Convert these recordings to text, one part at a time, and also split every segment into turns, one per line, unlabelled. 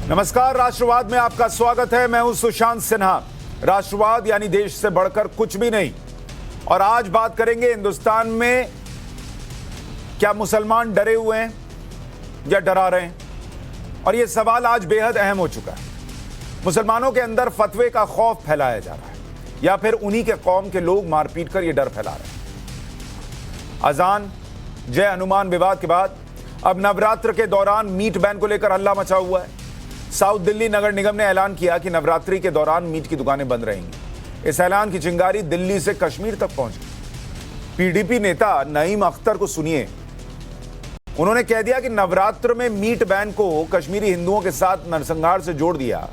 नमस्कार, राष्ट्रवाद में आपका स्वागत है। मैं हूं सुशांत सिन्हा। राष्ट्रवाद यानी देश से बढ़कर कुछ भी नहीं। और आज बात करेंगे हिंदुस्तान में क्या मुसलमान डरे हुए हैं या डरा रहे हैं, और यह सवाल आज बेहद अहम हो चुका है। मुसलमानों के अंदर फतवे का खौफ फैलाया जा रहा है या फिर उन्हीं के कौम के लोग मारपीट कर यह डर फैला रहे हैं। अजान जय हनुमान विवाद के बाद अब नवरात्र के दौरान मीट बैन को लेकर हल्ला मचा हुआ है। साउथ दिल्ली नगर निगम ने ऐलान किया कि नवरात्रि के दौरान मीट की दुकानें बंद रहेंगी। इस ऐलान की चिंगारी दिल्ली से कश्मीर तक पहुंच गई। पीडीपी नेता नईम अख्तर को सुनिए। उन्होंने कह दिया कि नवरात्र में मीट बैन को कश्मीरी हिंदुओं के साथ नरसंहार से जोड़ दिया।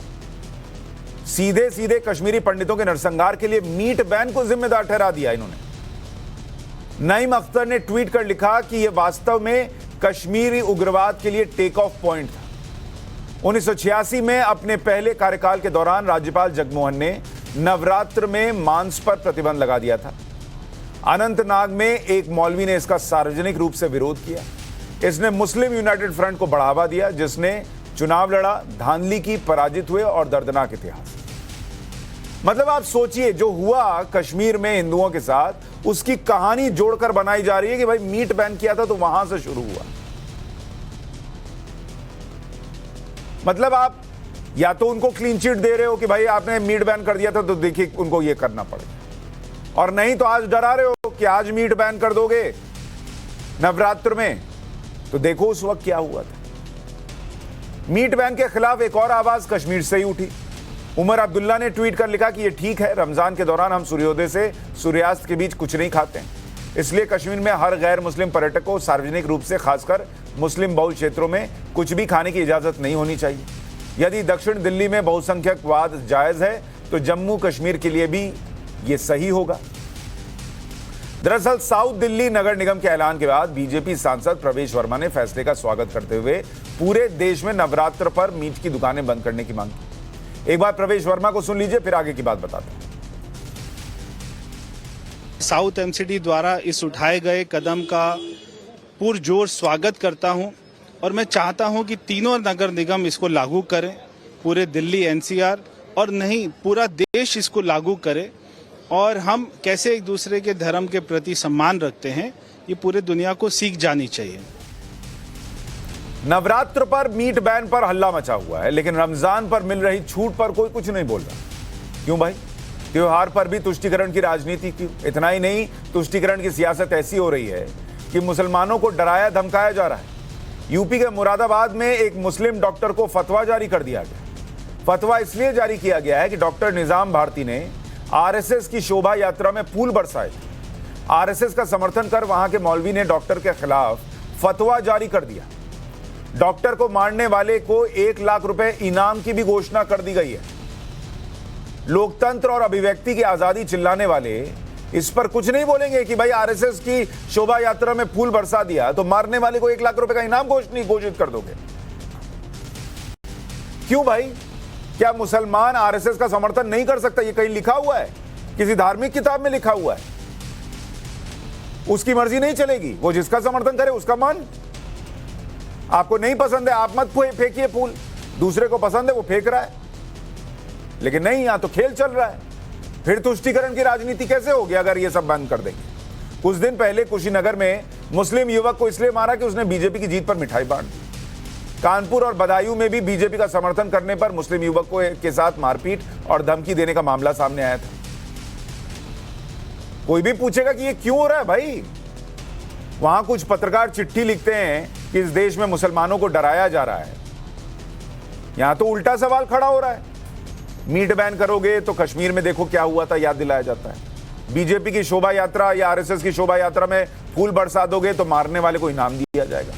सीधे सीधे कश्मीरी पंडितों के नरसंहार के लिए मीट बैन को जिम्मेदार ठहरा दिया इन्होंने। नईम अख्तर ने ट्वीट कर लिखा कि यह वास्तव में कश्मीरी उग्रवाद के लिए टेक ऑफ पॉइंट था। 1986 में अपने पहले कार्यकाल के दौरान राज्यपाल जगमोहन ने नवरात्र में मांस पर प्रतिबंध लगा दिया था। अनंतनाग में एक मौलवी ने इसका सार्वजनिक रूप से विरोध किया। इसने मुस्लिम यूनाइटेड फ्रंट को बढ़ावा दिया, जिसने चुनाव लड़ा, धांधली की, पराजित हुए और दर्दनाक इतिहास। मतलब आप सोचिए, जो हुआ कश्मीर में हिंदुओं के साथ, उसकी कहानी जोड़कर बनाई जा रही है कि भाई मीट बैन किया था तो वहां से शुरू हुआ। मतलब आप या तो उनको क्लीन चिट दे रहे हो कि भाई आपने मीट बैन कर दिया था तो देखिए उनको ये करना पड़ेगा, और नहीं तो आज डरा रहे हो कि आज मीट बैन कर दोगे नवरात्र में, तो देखो उस वक्त क्या हुआ था। मीट बैन के खिलाफ एक और आवाज कश्मीर से ही उठी। उमर अब्दुल्ला ने ट्वीट कर लिखा कि ये ठीक है, रमजान के दौरान हम सूर्योदय से सूर्यास्त के बीच कुछ नहीं खाते हैं, इसलिए कश्मीर में हर गैर मुस्लिम पर्यटक को सार्वजनिक रूप से, खासकर मुस्लिम बहुल क्षेत्रों में, कुछ भी खाने की इजाजत नहीं होनी चाहिए। यदि दक्षिण दिल्ली में बहुसंख्यकवाद जायज है तो जम्मू कश्मीर के लिए भी ये सही होगा। दरअसल साउथ दिल्ली नगर निगम के ऐलान के बाद बीजेपी सांसद प्रवेश वर्मा ने फैसले का स्वागत करते हुए पूरे देश में नवरात्र पर मीट की दुकानें बंद करने की मांग की। एक बार प्रवेश वर्मा को सुन लीजिए, फिर आगे की बात बताते हैं।
साउथ एमसीडी द्वारा इस उठाए गए कदम का पुरजोर स्वागत करता हूं, और मैं चाहता हूं कि तीनों नगर निगम इसको लागू करें, पूरे दिल्ली एनसीआर और नहीं पूरा देश इसको लागू करे। और हम कैसे एक दूसरे के धर्म के प्रति सम्मान रखते हैं, ये पूरे दुनिया को सीख जानी चाहिए।
नवरात्र पर मीट बैन पर हल्ला मचा हुआ है, लेकिन रमजान पर मिल रही छूट पर कोई कुछ नहीं बोल रहा। क्यों भाई? त्योहार पर भी तुष्टीकरण की राजनीति क्यों? इतना ही नहीं, तुष्टीकरण की सियासत ऐसी हो रही है कि मुसलमानों को डराया धमकाया जा रहा है। यूपी के मुरादाबाद में एक मुस्लिम डॉक्टर को फतवा जारी कर दिया गया। फतवा इसलिए जारी किया गया है कि डॉक्टर निजाम भारती ने आरएसएस की शोभा यात्रा में फूल बरसाए थे। आरएसएस का समर्थन कर वहां के मौलवी ने डॉक्टर के खिलाफ फतवा जारी कर दिया। डॉक्टर को मारने वाले को 1 लाख रुपए इनाम की भी घोषणा कर दी गई है। लोकतंत्र और अभिव्यक्ति की आजादी चिल्लाने वाले इस पर कुछ नहीं बोलेंगे कि भाई आरएसएस की शोभा यात्रा में फूल बरसा दिया तो मारने वाले को 1 लाख रुपए का इनाम घोषित कर दोगे। क्यों भाई? क्या मुसलमान आरएसएस का समर्थन नहीं कर सकता? ये कहीं लिखा हुआ है? किसी धार्मिक किताब में लिखा हुआ है? उसकी मर्जी नहीं चलेगी, वो जिसका समर्थन करे उसका मन। आपको नहीं पसंद है, आप मत फेंकिए फूल, दूसरे को पसंद है वो फेंक रहा है, लेकिन नहीं, यहां तो खेल चल रहा है। फिर तुष्टीकरण की राजनीति कैसे होगी अगर ये सब बंद कर देंगे? कुछ दिन पहले कुशीनगर में मुस्लिम युवक को इसलिए मारा कि उसने बीजेपी की जीत पर मिठाई बांट दी। कानपुर और बदायूं में भी बीजेपी का समर्थन करने पर मुस्लिम युवक को के साथ मारपीट और धमकी देने का मामला सामने आया था। कोई भी पूछेगा कि ये क्यों हो रहा है भाई? वहां कुछ पत्रकार चिट्ठी लिखते हैं कि इस देश में मुसलमानों को डराया जा रहा है। यहां तो उल्टा सवाल खड़ा हो रहा है। मीट बैन करोगे तो कश्मीर में देखो क्या हुआ था, याद दिलाया जाता है। बीजेपी की शोभा यात्रा या आरएसएस की शोभा यात्रा में फूल बरसा दोगे तो मारने वाले को इनाम दिया जाएगा।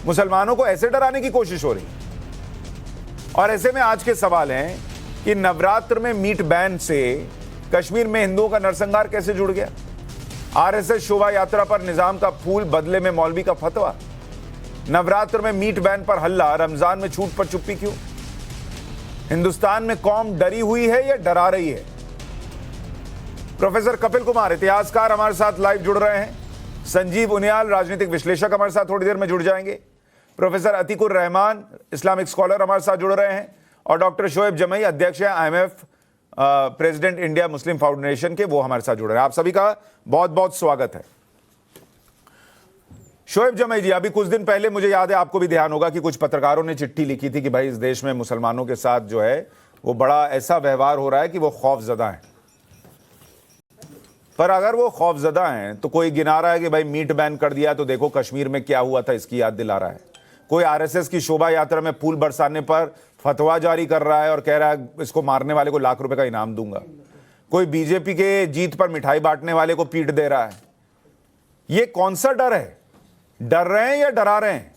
मुसलमानों को ऐसे डराने की कोशिश हो रही है। और ऐसे में आज के सवाल हैं कि नवरात्र में मीट बैन से कश्मीर में हिंदुओं का नरसंहार कैसे जुड़ गया? आरएसएस शोभा यात्रा पर निजाम का फूल, बदले में मौलवी का फतवा। नवरात्र में मीट बैन पर हल्ला, रमजान में छूट पर चुप्पी क्यों? हिंदुस्तान में कौम डरी हुई है या डरा रही है? प्रोफेसर कपिल कुमार, इतिहासकार, हमारे साथ लाइव जुड़ रहे हैं। संजीव उनियाल, राजनीतिक विश्लेषक, हमारे साथ थोड़ी देर में जुड़ जाएंगे। Professor Atiqur Rahman, Islamic scholar, हमारे साथ जुड़ रहे हैं, और डॉक्टर शोएब जमई, अध्यक्ष हैं IMF president India Muslim foundation के, वो हमारे साथ जुड़ रहे हैं। आप सभी का बहुत बहुत स्वागत है। शोएब जमई जी, अभी कुछ दिन पहले मुझे याद है, आपको भी ध्यान होगा कि कुछ पत्रकारों ने चिट्ठी लिखी थी कि भाई इस देश में मुसलमानों के साथ जो है वो बड़ा ऐसा व्यवहार हो रहा है कि वो खौफजदा हैं। पर अगर वो खौफजदा हैं तो कोई गिना रहा है कि भाई मीट बैन कर दिया तो देखो कश्मीर में क्या हुआ था, इसकी याद दिला रहा है। कोई RSS की शोभा यात्रा में फूल बरसाने पर फतवा जारी कर रहा है और कह रहा है इसको मारने वाले को लाख रुपए का इनाम दूंगा। कोई बीजेपी के जीत पर मिठाई बांटने वाले को पीट दे रहा है। ये कौन सा डर है? डर रहे हैं या डरा रहे हैं?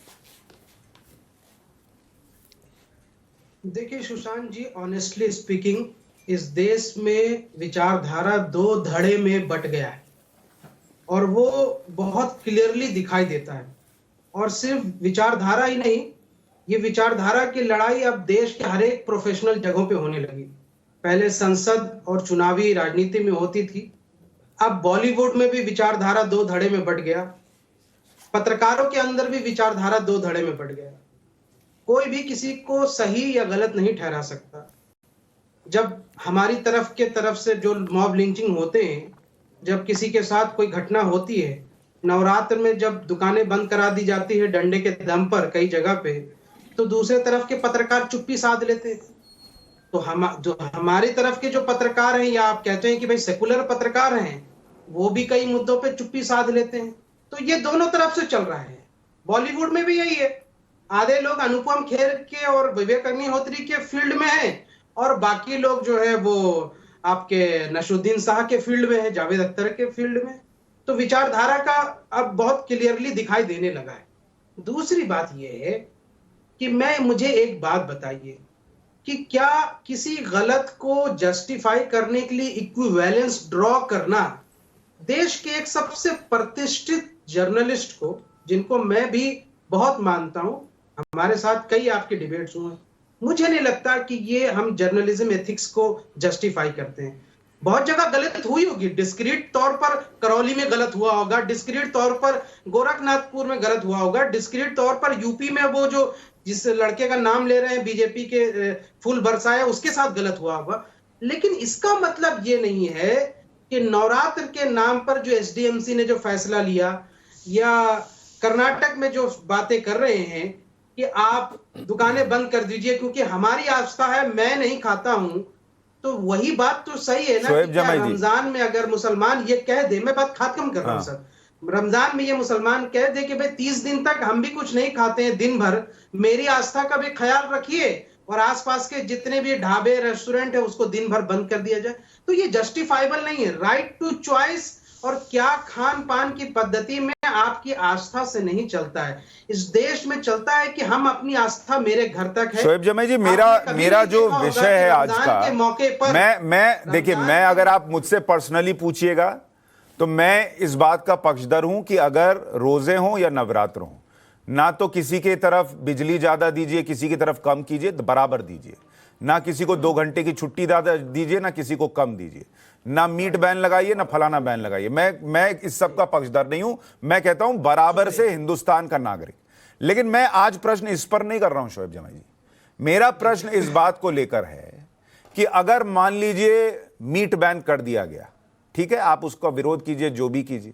देखिए सुशांत जी, ऑनेस्टली स्पीकिंग, इस देश में विचारधारा दो धड़े में बट गया है और वो बहुत क्लियरली दिखाई देता है। और सिर्फ विचारधारा ही नहीं, ये विचारधारा की लड़ाई अब देश के हर एक प्रोफेशनल जगहों पे होने लगी। पहले संसद और चुनावी राजनीति में होती थी, अब बॉलीवुड में भी विचारधारा दो धड़े में बट गया। पत्रकारों के अंदर भी विचारधारा दो धड़े में बट गया। कोई भी किसी को सही या गलत नहीं ठहरा सकता। जब हमारी तरफ से जो मॉब लिंचिंग होते हैं, जब किसी के साथ कोई घटना होती है, नवरात्र में जब दुकानें बंद करा दी जाती है डंडे के दम पर कई जगह पे, तो दूसरे तरफ के पत्रकार चुप्पी साध लेते हैं। तो हमारी तरफ के जो पत्रकार हैं, या आप कहते हैं कि भाई सेकुलर पत्रकार हैं, वो भी कई मुद्दों पे चुप्पी साध लेते हैं। तो ये दोनों तरफ से चल रहा है। बॉलीवुड में भी यही है। आधे लोग अनुपम खेर के और विवेक अग्निहोत्री के फील्ड में हैं और बाकी लोग जो है वो आपके नसरुद्दीन शाह के फील्ड में है, जावेद अख्तर के फील्ड में। तो विचारधारा का अब बहुत क्लियरली दिखाई देने लगा है। दूसरी बात यह है कि मुझे एक बात बताइए कि क्या किसी गलत को जस्टिफाई करने के लिए इक्विवेलेंस ड्रॉ करना देश के एक सबसे प्रतिष्ठित जर्नलिस्ट को, जिनको मैं भी बहुत मानता हूं, हमारे साथ कई आपके डिबेट्स हुए, मुझे नहीं लगता कि ये हम जर्नलिज्म एथिक्स को जस्टिफाई करते हैं। बहुत जगह गलत हुई होगी, डिस्क्रीट तौर पर करौली में गलत हुआ होगा, डिस्क्रीट तौर पर गोरखनाथपुर में गलत हुआ होगा, डिस्क्रीट तौर पर यूपी में वो जो जिस लड़के का नाम ले रहे हैं बीजेपी के फूल बरसाया, उसके साथ गलत हुआ होगा। लेकिन इसका मतलब ये नहीं है कि नवरात्र के नाम पर जो SDMC ने जो फैसला लिया, या कर्नाटक में जो बातें कर रहे हैं कि आप दुकानें बंद कर दीजिए क्योंकि हमारी आस्था है, मैं नहीं खाता हूं, तो वही बात तो सही है ना कि क्या रमजान में अगर मुसलमान ये कह दे, मैं बात खत्म कर रहा हूं सर, रमजान में ये मुसलमान कह दे कि भाई 30 दिन तक हम भी कुछ नहीं खाते हैं दिन भर, मेरी आस्था का भी ख्याल रखिए और आसपास के जितने भी ढाबे रेस्टोरेंट है उसको दिन भर बंद कर दिया जाए, तो ये जस्टिफाइबल नहीं है। राइट टू चॉइस और क्या खान पान की पद्धति में आपकी आस्था से नहीं चलता है। इस देश में चलता है कि हम अपनी आस्था मेरे घर तक है।
शोएब जमई जी, मेरा जो विषय है आज का, मौके पर मैं देखिए, मैं अगर आप मुझसे पर्सनली पूछिएगा तो मैं इस बात का पक्षधर हूं कि अगर रोजे हों या नवरात्र हों, ना तो किसी की तरफ बिजली ज्यादा दीजिए, किसी की तरफ कम कीजिए, बराबर दीजिए। ना किसी को 2 घंटे की छुट्टी ज्यादा दीजिए, ना किसी को कम दीजिए। ना मीट बैन लगाइए, ना फलाना बैन लगाइए। मैं इस सब का पक्षधर नहीं हूं। मैं कहता हूं बराबर से हिंदुस्तान का नागरिक। लेकिन मैं आज प्रश्न इस पर नहीं कर रहा हूं शोएब जमई जी। मेरा प्रश्न इस बात को लेकर है कि अगर मान लीजिए मीट बैन कर दिया गया, ठीक है, आप उसका विरोध कीजिए, जो भी कीजिए,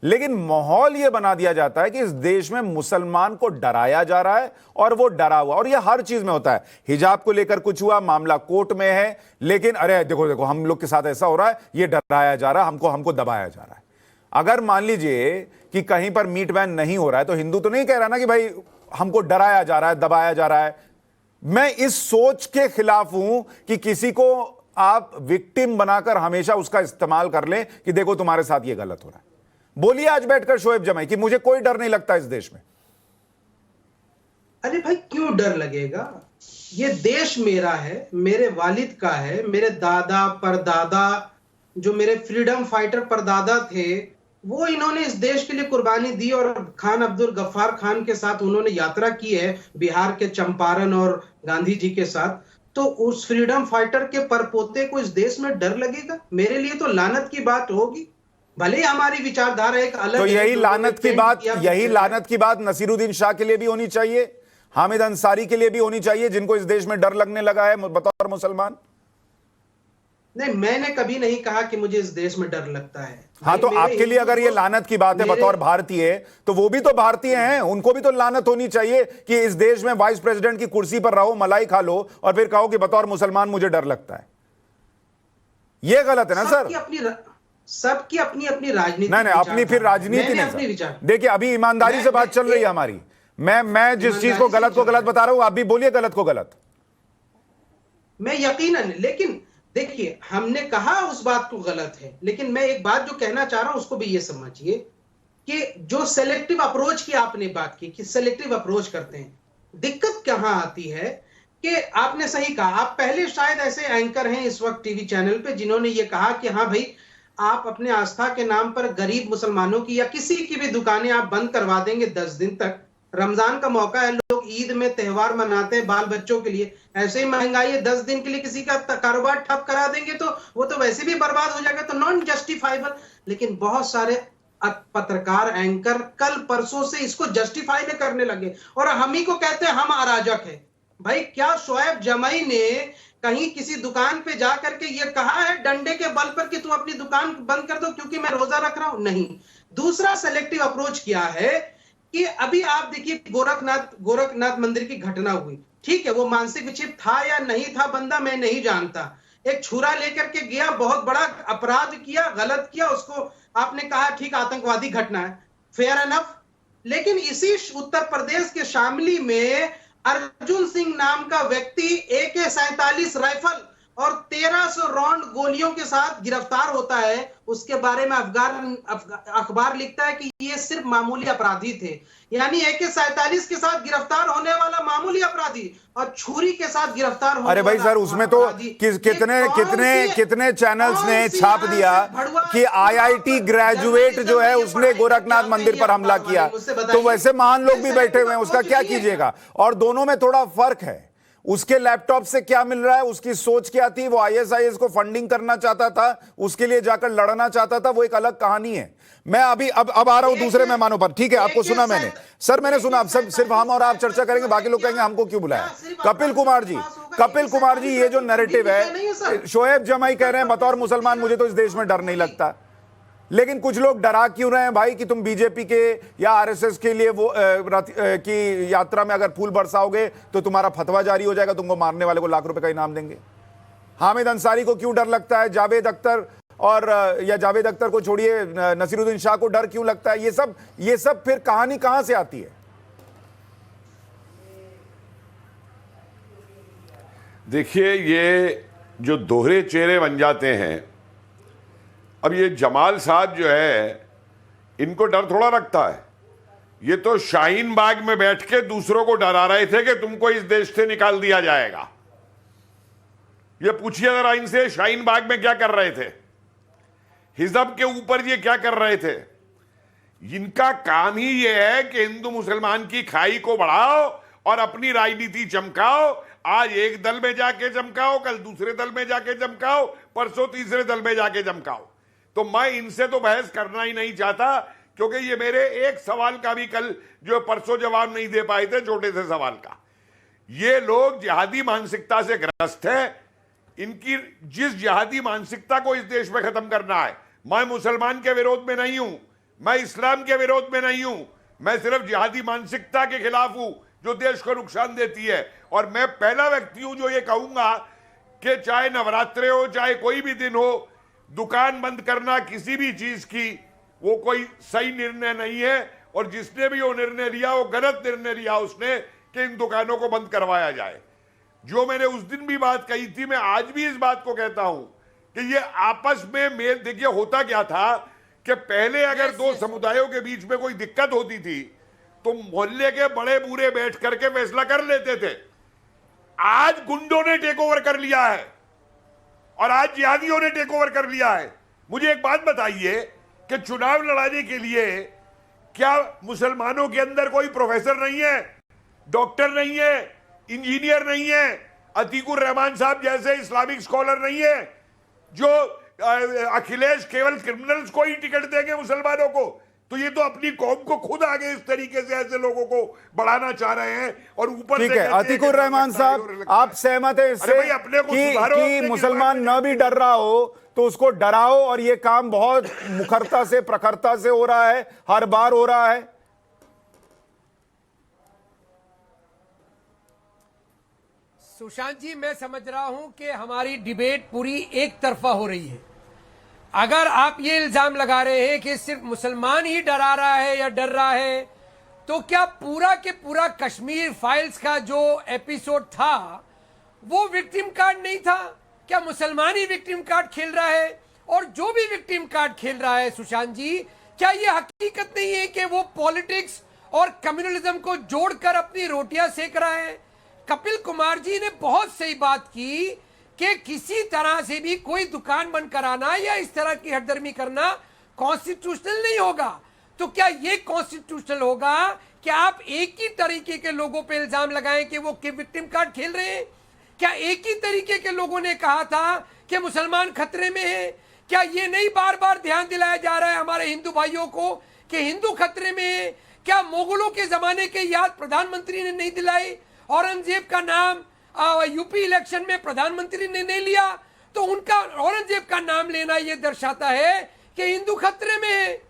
लेकिन माहौल यह बना दिया जाता है कि इस देश में मुसलमान को डराया जा रहा है और वो डरा हुआ, और यह हर चीज में होता है। हिजाब को लेकर कुछ हुआ, मामला कोर्ट में है, लेकिन अरे देखो हम लोग के साथ ऐसा हो रहा है, ये डराया जा रहा है, हमको दबाया जा रहा है। अगर मान लीजिए कि कहीं पर मीट बैन नहीं हो रहा है तो हिंदू तो नहीं कह रहा ना कि भाई हमको डराया जा रहा है, दबाया जा रहा है। मैं इस सोच के खिलाफ हूं कि किसी को आप विक्टिम बनाकर हमेशा उसका इस्तेमाल कर लें कि देखो तुम्हारे साथ ये गलत हो रहा है। बोलिए आज बैठकर शोएब जमई कि मुझे कोई डर नहीं लगता इस देश में।
अरे भाई क्यों डर लगेगा? ये देश मेरा है, मेरे वालिद का है, मेरे दादा परदादा जो मेरे फ्रीडम फाइटर परदादा थे, वो इन्होंने इस देश के लिए कुर्बानी दी और खान अब्दुल गफ्फार खान के साथ उन्होंने यात्रा की है बिहार के चंपारण और गांधी जी के साथ। तो उस फ्रीडम फाइटर के परपोते को इस देश में डर लगेगा? मेरे लिए तो लानत की बात होगी। भले ही हमारी विचारधारा एक अलग
तो
है,
यही
लोगों ने
लानत की
पेंट
बात,
किया
यही
पिक्चर
लानत की बात नसीरुद्दीन शाह के लिए भी होनी चाहिए, हामिद अंसारी के लिए भी होनी चाहिए, जिनको इस देश में डर लगने लगा है बतौर मुसलमान।
नहीं, मैंने कभी नहीं कहा कि मुझे इस देश में डर लगता है।
हाँ, तो
भाई, मेरे
आपके लिए
हिंदू
अगर ये
दोस्त-
लानत की बात है
मेरे-
बतौर भारतीय, तो वो भी तो भारतीय हैं, उनको भी तो लानत होनी चाहिए कि इस देश में वाइस प्रेसिडेंट की कुर्सी पर रहो, मलाई खा लो और फिर कहो कि बतौर मुसलमान मुझे डर लगता है। ये गलत है ना सर?
सबकी अपनी अपनी राजनीति।
नहीं, अपनी फिर राजनीति नहीं सर। देखिए, अभी ईमानदारी से बात चल रही है हमारी। मैं जिस चीज को गलत बता रहा हूं, आप भी बोलिए गलत को गलत।
मैं यकीनन, लेकिन देखिए, हमने कहा उस बात को गलत है, लेकिन मैं एक बात जो कहना चाह रहा हूं उसको भी ये समझिए कि जो सेलेक्टिव अप्रोच की आपने बात की कि सेलेक्टिव अप्रोच करते हैं, दिक्कत कहां आती है कि आपने सही कहा, आप पहले शायद ऐसे एंकर हैं इस वक्त टीवी चैनल पे जिन्होंने ये कहा कि हाँ भाई, आप अपने आस्था के नाम पर गरीब मुसलमानों की या किसी की भी दुकानें आप बंद करवा देंगे 10 दिन तक। रमजान का मौका है, लोग ईद में त्योहार मनाते हैं बाल बच्चों के लिए, ऐसे ही महंगाई है, 10 दिन के लिए किसी का कारोबार ठप करा देंगे तो वो तो वैसे भी बर्बाद हो जाएगा, तो नॉन जस्टिफाइबल। लेकिन बहुत सारे पत्रकार एंकर कल परसों से इसको जस्टिफाई में करने लगे और हम ही को कहते हैं हम अराजक है। भाई, क्या शोएब जमाई ने कहीं किसी दुकान पे जाकर के ये कहा है डंडे के बल पर कि तुम अपनी दुकान बंद कर दो क्योंकि मैं रोजा रख रहा हूं? नहीं। दूसरा सेलेक्टिव अप्रोच किया है कि अभी आप देखिए, गोरखनाथ मंदिर की घटना हुई, ठीक है, वो मानसिक विक्षिप्त था या नहीं था बंदा मैं नहीं जानता, एक छुरा लेकर के गया, बहुत बड़ा अपराध किया, गलत किया, उसको आपने कहा ठीक आतंकवादी घटना है, फेयर एनफ। लेकिन इसी उत्तर प्रदेश के शामली में अर्जुन सिंह नाम का व्यक्ति AK-47 राइफल और 1300 राउंड गोलियों के साथ गिरफ्तार होता है। उसके बारे में अखबार लिखता है कि ये सिर्फ मामूली अपराधी थे, यानी AK-47 के साथ गिरफ्तार होने वाला मामूली अपराधी और छुरी के साथ गिरफ्तार होने
अरे भाई सर, उसमें तो कितने चैनल्स ने छाप दिया कि IIT ग्रेजुएट जो है उसने गोरखनाथ मंदिर पर हमला किया, तो वैसे महान लोग भी बैठे हुए हैं, उसका क्या कीजिएगा। और दोनों में थोड़ा फर्क है, उसके लैपटॉप से क्या मिल रहा है, उसकी सोच क्या थी, वो ISIS को फंडिंग करना चाहता था, उसके लिए जाकर लड़ना चाहता था, वो एक अलग कहानी है। मैं अभी अब आ रहा हूं दूसरे मेहमानों पर। ठीक है, आपको सुना मैंने सर, मैंने सुना। अब सब सिर्फ हम और आप चर्चा करेंगे, बाकी लोग कहेंगे हमको क्यों बुलाया। कपिल कुमार जी, ये जो नैरेटिव है, शोएब जमाई कह रहे हैं बतौर मुसलमान मुझे तो इस देश में डर नहीं लगता, लेकिन कुछ लोग डरा क्यों रहे हैं भाई कि तुम बीजेपी के या RSS के लिए वो की यात्रा में अगर फूल बरसाओगे तो तुम्हारा फतवा जारी हो जाएगा, तुमको मारने वाले को लाख रुपए का इनाम देंगे। हामिद अंसारी को क्यों डर लगता है, जावेद अख्तर या जावेद अख्तर को छोड़िए, नसीरुद्दीन शाह को डर क्यों लगता है, ये सब फिर कहानी कहां से आती है?
देखिए, ये जो दोहरे चेहरे बन जाते हैं, अब ये जमाल साहब जो है, इनको डर थोड़ा लगता है। ये तो शाहीन बाग में बैठ के दूसरों को डरा रहे थे कि तुमको इस देश से निकाल दिया जाएगा। ये पूछिए जरा इनसे, शाहीन बाग में क्या कर रहे थे, हिजब के ऊपर ये क्या कर रहे थे। इनका काम ही ये है कि हिंदू मुसलमान की खाई को बढ़ाओ और अपनी राजनीति चमकाओ। आज एक दल में जाके चमकाओ, कल दूसरे दल में जाके चमकाओ, परसों तीसरे दल में जाके चमकाओ। तो मैं इनसे तो बहस करना ही नहीं चाहता, क्योंकि ये मेरे एक सवाल का भी कल जो परसों जवाब नहीं दे पाए थे, छोटे से सवाल का। ये लोग जिहादी मानसिकता से ग्रस्त हैं। इनकी जिस जिहादी मानसिकता को इस देश में खत्म करना है, मैं मुसलमान के विरोध में नहीं हूं, मैं इस्लाम के विरोध में नहीं हूं, मैं सिर्फ जिहादी मानसिकता के खिलाफ हूं जो देश को नुकसान देती है। और मैं पहला व्यक्ति हूं जो ये कहूंगा कि चाहे नवरात्रे हो, चाहे कोई भी दिन हो, दुकान बंद करना किसी भी चीज की वो कोई सही निर्णय नहीं है। और जिसने भी वो निर्णय लिया वो गलत निर्णय लिया उसने, कि इन दुकानों को बंद करवाया जाए। जो मैंने उस दिन भी बात कही थी, मैं आज भी इस बात को कहता हूं कि ये आपस में मेल। देखिए, होता क्या था कि पहले अगर दो समुदायों के बीच में कोई दिक्कत होती थी तो मोहल्ले के बड़े बूढ़े बैठ करके फैसला कर लेते थे। आज गुंडों ने टेक ओवर कर लिया है और आज जिहादियों ने टेक ओवर कर लिया है। मुझे एक बात बताइए कि चुनाव लड़ाने के लिए क्या मुसलमानों के अंदर कोई प्रोफेसर नहीं है, डॉक्टर नहीं है, इंजीनियर नहीं है, अतीकुर रहमान साहब जैसे इस्लामिक स्कॉलर नहीं है, जो अखिलेश केवल क्रिमिनल्स को ही टिकट देंगे मुसलमानों को, तो ये तो अपनी कौम को खुद आगे इस तरीके से ऐसे लोगों को बढ़ाना चाह रहे हैं। और ऊपर
ठीक है, अतीकुर रहमान साहब, आप सहमत हैं इससे कि मुसलमान न भी डर रहा हो तो उसको डराओ, और ये काम बहुत मुखरता से प्रखरता से हो रहा है, हर बार हो रहा है?
सुशांत जी, मैं समझ रहा हूं कि हमारी डिबेट पूरी एक तरफा हो रही है। अगर आप ये इल्जाम लगा रहे हैं कि सिर्फ मुसलमान ही डरा रहा है या डर रहा है, तो क्या पूरा के पूरा कश्मीर फाइल्स का जो एपिसोड था वो विक्टिम कार्ड नहीं था? क्या मुसलमान ही विक्टिम कार्ड खेल रहा है? और जो भी विक्टिम कार्ड खेल रहा है सुशांत जी, क्या ये हकीकत नहीं है कि वो पॉलिटिक्स और कम्युनलिज्म को जोड़कर अपनी रोटियां सेक रहा है? कपिल कुमार जी ने बहुत सही बात की कि किसी तरह से भी कोई दुकान बंद कराना या इस तरह की हटदर्मी करना कॉन्स्टिट्यूशनल नहीं होगा। तो क्या ये कॉन्स्टिट्यूशनल होगा कि आप एक ही तरीके के लोगों पे इल्जाम लगाएं कि वो विक्टिम कार्ड खेल रहे हैं? क्या एक ही तरीके के लोगों ने कहा था कि मुसलमान खतरे में है? क्या ये नहीं बार बार ध्यान दिलाया जा रहा है हमारे हिंदू भाइयों को कि हिंदू खतरे में है? क्या मुगलों के जमाने के याद प्रधानमंत्री ने नहीं दिलाई? औरंगजेब का नाम यूपी इलेक्शन में प्रधानमंत्री ने नहीं लिया, तो उनका औरंगजेब का नाम लेना यह दर्शाता है कि हिंदू खतरे में है।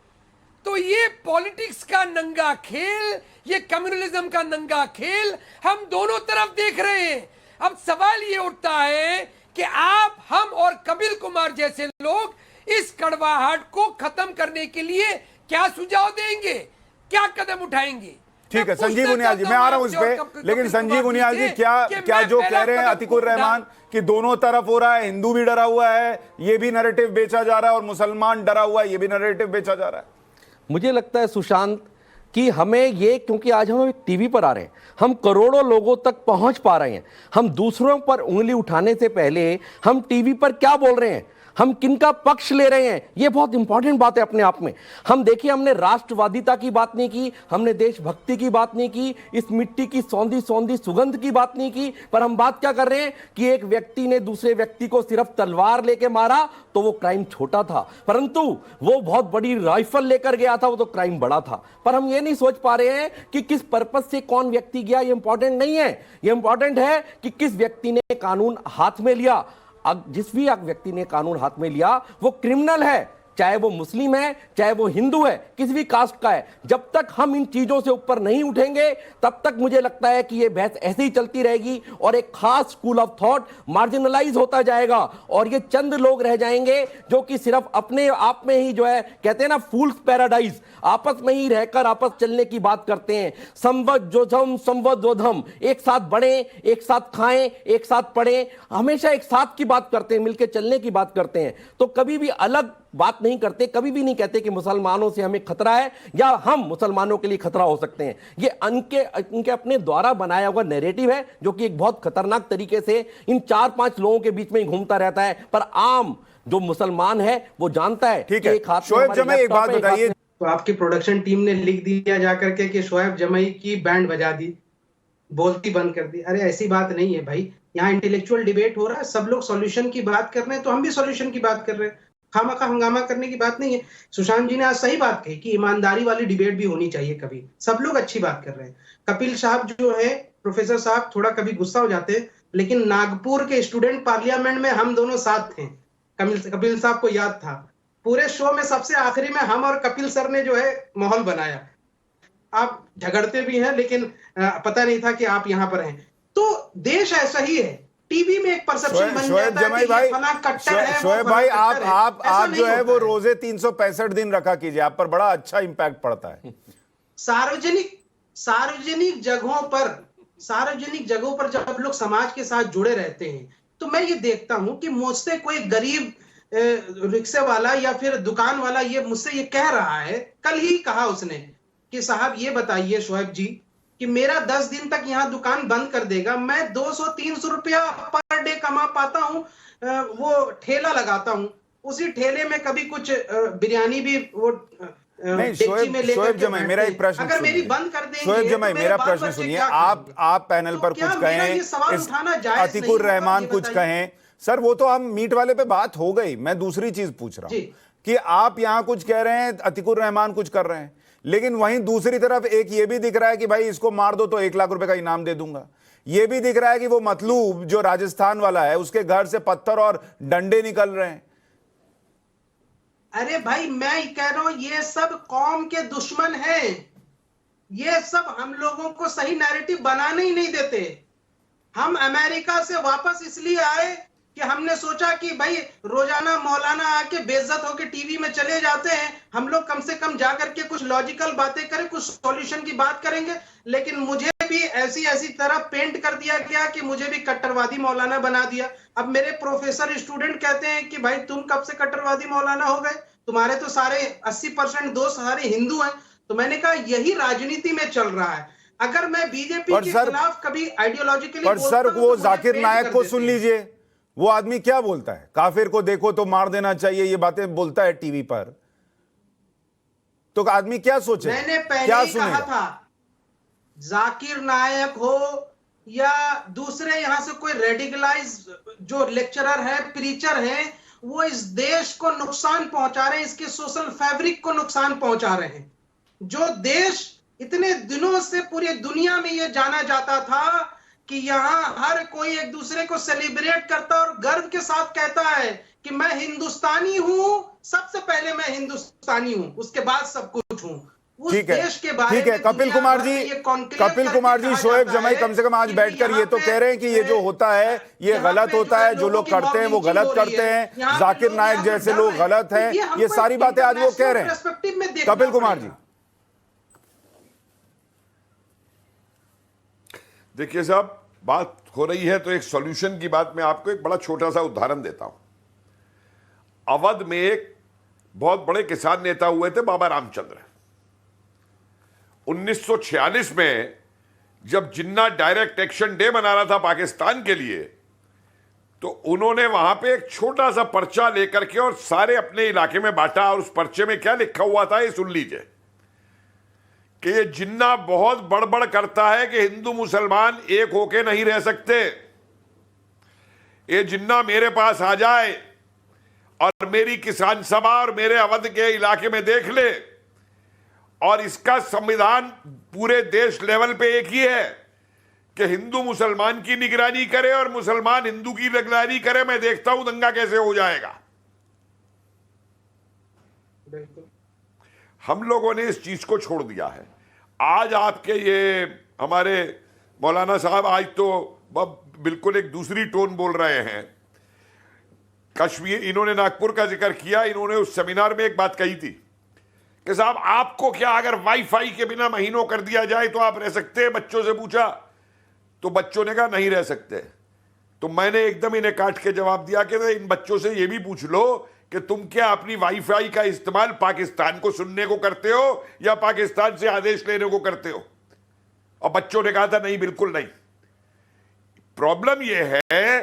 तो ये पॉलिटिक्स का नंगा खेल, ये कम्युनलिज्म का नंगा खेल हम दोनों तरफ देख रहे हैं। अब सवाल ये उठता है कि आप, हम और कपिल कुमार जैसे लोग इस कड़वाहट को खत्म करने के लिए क्या सुझाव देंगे, क्या कदम उठाएंगे?
ठीक है संजीव उनियाल जी, मैं आ रहा हूं इस पे, लेकिन संजीव उनियाल जी, क्या जो कह रहे हैं अतीकुर रहमान कि दोनों तरफ हो रहा है, हिंदू भी डरा हुआ है, ये भी नैरेटिव बेचा जा रहा है, और मुसलमान डरा हुआ है, ये भी नैरेटिव बेचा जा रहा है?
मुझे लगता है सुशांत कि हमें ये, क्योंकि आज हम टीवी पर आ रहे हैं, हम करोड़ों लोगों तक पहुंच पा रहे हैं, हम दूसरों पर उंगली उठाने से पहले हम टीवी पर क्या बोल रहे हैं, हम किनका पक्ष ले रहे हैं, ये बहुत इंपॉर्टेंट बात है अपने आप में। हम देखिए, हमने राष्ट्रवादिता की बात नहीं की, हमने देशभक्ति की बात नहीं की, इस मिट्टी की सौंधी सौंधी सुगंध की बात नहीं की, पर हम बात क्या कर रहे हैं कि एक व्यक्ति ने दूसरे व्यक्ति को सिर्फ तलवार लेके मारा तो वो क्राइम छोटा था, परंतु वो बहुत बड़ी राइफल लेकर गया था, वो तो क्राइम बड़ा था। पर हम ये नहीं सोच पा रहे हैं कि किस पर्पस से कौन व्यक्ति गया, ये इंपॉर्टेंट नहीं है। ये इंपॉर्टेंट है कि किस व्यक्ति ने कानून हाथ में लिया। जिस भी व्यक्ति ने कानून हाथ में लिया वो क्रिमिनल है, चाहे वो मुस्लिम है, चाहे वो हिंदू है, किसी भी कास्ट का है। जब तक हम इन चीजों से ऊपर नहीं उठेंगे तब तक मुझे लगता है कि ये बहस ऐसे ही चलती रहेगी और एक खास स्कूल ऑफ थॉट मार्जिनलाइज होता जाएगा, और ये चंद लोग रह जाएंगे जो कि सिर्फ अपने आप में ही, जो है कहते हैं ना फूल्स पैराडाइज, आपस में ही रहकर आपस चलने की बात करते हैं। संवदोधम, एक साथ बढ़े, एक साथ खाएं, एक साथ पढ़ें, हमेशा एक साथ की बात करते हैं, मिलकर चलने की बात करते हैं। तो कभी भी अलग बात नहीं करते, कभी भी नहीं कहते कि मुसलमानों से हमें खतरा है या हम मुसलमानों के लिए खतरा हो सकते हैं। ये इनके अपने द्वारा बनाया हुआ नैरेटिव है, जो कि एक बहुत खतरनाक तरीके से इन 4-5 लोगों के बीच में ही घूमता रहता है। पर आम जो मुसलमान है वो जानता है।
ठीक है, शोएब जमई, एक बात बताइए।
तो आपकी प्रोडक्शन टीम ने लिख दिया जाकर के कि शोएब जमई की बैंड बजा दी, बोलती बंद कर दी। अरे ऐसी बात नहीं है भाई, यहाँ इंटेलेक्चुअल डिबेट हो रहा है, सब लोग सॉल्यूशन की बात कर रहे हैं, तो हम भी सॉल्यूशन की बात कर रहे हैं। खामखा हंगामा करने की बात नहीं है। सुशांत जी ने आज सही बात कही कि ईमानदारी वाली डिबेट भी होनी चाहिए कभी। सब लोग अच्छी बात कर रहे हैं। कपिल साहब जो है, प्रोफेसर साहब थोड़ा कभी गुस्सा हो जाते हैं, लेकिन नागपुर के स्टूडेंट पार्लियामेंट में हम दोनों साथ थे। कपिल साहब को याद था, पूरे शो में सबसे आखिरी में हम और कपिल सर ने जो है माहौल बनाया। आप झगड़ते भी हैं, लेकिन पता नहीं था कि आप यहाँ पर हैं। तो देश ऐसा ही है, टीवी में एक परसेप्शन बन जाता है कि ये फलां कट्टर है।
शोएब भाई, आप जो है वो रोजे 365 दिन रखा कीजिए, आप पर बड़ा अच्छा इंपैक्ट पड़ता है।
सार्वजनिक जगहों पर जब लोग समाज के साथ जुड़े रहते हैं, तो मैं ये देखता हूं कि मुझसे कोई गरीब रिक्शे वाला या फिर दुकान वाला ये मुझसे ये कह रहा है, कल ही कहा उसने कि साहब ये बताइए शोएब जी कि मेरा 10 दिन तक यहाँ दुकान बंद कर देगा, मैं 200-300 रुपया पर डे कमा पाता हूँ, वो ठेला लगाता हूँ, उसी ठेले में कभी कुछ बिरयानी भी वो
नहीं। शोएब जमई, मेरा एक प्रश्न
अगर मेरी बंद कर देंगे,
शोएब जमई, मेरा प्रश्न सुनिए। आप पैनल पर कुछ कहें, अतीकुर रहमान कुछ कहें, सर वो तो हम मीट वाले पे बात हो गई, मैं दूसरी चीज पूछ रहा हूं कि आप यहां कुछ कह रहे हैं, अतिकुर रहमान कुछ कर रहे हैं, लेकिन वहीं दूसरी तरफ एक ये भी दिख रहा है कि भाई इसको मार दो तो 1 लाख रुपए का इनाम दे दूंगा। ये भी दिख रहा है कि वो मतलूब जो राजस्थान वाला है उसके घर से पत्थर और डंडे निकल रहे हैं।
अरे भाई मैं कह रहा हूं ये सब कौम के दुश्मन हैं, ये सब हम लोगों को सही नैरेटिव बनाने ही नहीं देते। हम अमेरिका से वापस इसलिए आए कि हमने सोचा कि भाई रोजाना मौलाना आके बेइज्जत होके टीवी में चले जाते हैं, हम लोग कम से कम जाकर के कुछ लॉजिकल बातें करें, कुछ सॉल्यूशन की बात करेंगे। लेकिन मुझे भी ऐसी तरह पेंट कर दिया गया कि मुझे भी कट्टरवादी मौलाना बना दिया। अब मेरे प्रोफेसर स्टूडेंट कहते हैं कि भाई तुम कब से कट्टरवादी मौलाना हो गए, तुम्हारे तो सारे 80% दोस्त सारे हिंदू हैं। तो मैंने कहा यही राजनीति में चल रहा है। अगर मैं बीजेपी के खिलाफ कभी आइडियोलॉजिकली
पर सर वो जाकिर नायक को सुन लीजिए, वो आदमी क्या बोलता है, काफिर को देखो तो मार देना चाहिए, ये बातें बोलता है टीवी पर, तो आदमी क्या सोचे?
मैंने पहले
क्या
ही कहा था, जाकिर नायक हो या दूसरे यहां से कोई रेडिकलाइज जो लेक्चरर है, प्रीचर है, वो इस देश को नुकसान पहुंचा रहे हैं, इसके सोशल फैब्रिक को नुकसान पहुंचा रहे हैं। जो देश इतने दिनों से पूरी दुनिया में यह जाना जाता था कि यहां हर कोई एक दूसरे को सेलिब्रेट करता और गर्व के साथ कहता है कि मैं हिंदुस्तानी हूं, सबसे पहले मैं हिंदुस्तानी हूं, उसके बाद सब कुछ हूं। उस देश के बारे
ठीक है
में
कपिल कुमार जी, शोएब जमाई कम से कम आज बैठकर ये तो कह रहे हैं कि ये जो होता है ये गलत होता है, जो लोग करते हैं वो गलत करते हैं, जाकिर नायक जैसे लोग गलत हैं, ये सारी बातें आज वो कह रहे हैं। कपिल कुमार जी
देखिए साहब, बात हो रही है तो एक सॉल्यूशन की बात मैं आपको एक बड़ा छोटा सा उदाहरण देता हूं। अवध में एक बहुत बड़े किसान नेता हुए थे बाबा रामचंद्र। 1946 में जब जिन्ना डायरेक्ट एक्शन डे मना रहा था पाकिस्तान के लिए, तो उन्होंने वहां पे एक छोटा सा पर्चा लेकर के और सारे अपने इलाके में बांटा, और उस पर्चे में क्या लिखा हुआ था ये सुन लीजिए कि ये जिन्ना बहुत बड़बड़ करता है कि हिंदू मुसलमान एक होके नहीं रह सकते। ये जिन्ना मेरे पास आ जाए और मेरी किसान सभा और मेरे अवध के इलाके में देख ले, और इसका संविधान पूरे देश लेवल पे एक ही है कि हिंदू मुसलमान की निगरानी करे और मुसलमान हिंदू की निगरानी करे। मैं देखता हूं दंगा कैसे हो जाएगा। हम लोगों ने इस चीज को छोड़ दिया है। आज आपके ये हमारे मौलाना साहब आज तो बिल्कुल एक दूसरी टोन बोल रहे हैं। कश्मीर, इन्होंने नागपुर का जिक्र किया, इन्होंने उस सेमिनार में एक बात कही थी कि साहब आपको क्या अगर वाईफाई के बिना महीनों कर दिया जाए तो आप रह सकते हैं? बच्चों से पूछा तो बच्चों ने कहा नहीं रह सकते। तो मैंने एकदम इन्हें काट के जवाब दिया कि इन बच्चों से ये भी पूछ लो कि तुम क्या अपनी वाईफाई का इस्तेमाल पाकिस्तान को सुनने को करते हो या पाकिस्तान से आदेश लेने को करते हो? और बच्चों ने कहा था नहीं, बिल्कुल नहीं। प्रॉब्लम यह है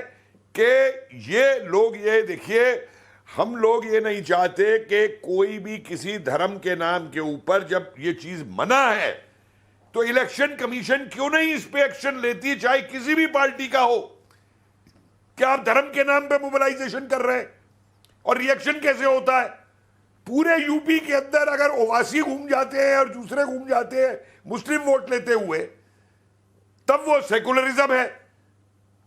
कि ये लोग, ये देखिए, हम लोग ये नहीं चाहते कि कोई भी किसी धर्म के नाम के ऊपर, जब ये चीज मना है तो इलेक्शन कमीशन क्यों नहीं इस पे एक्शन लेती, चाहे किसी भी पार्टी का हो। क्या आप धर्म के नाम पे मोबिलाइजेशन कर रहे हैं? और रिएक्शन कैसे होता है? पूरे यूपी के अंदर अगर ओवासी घूम जाते हैं और दूसरे घूम जाते हैं मुस्लिम वोट लेते हुए, तब वो सेकुलरिज्म है,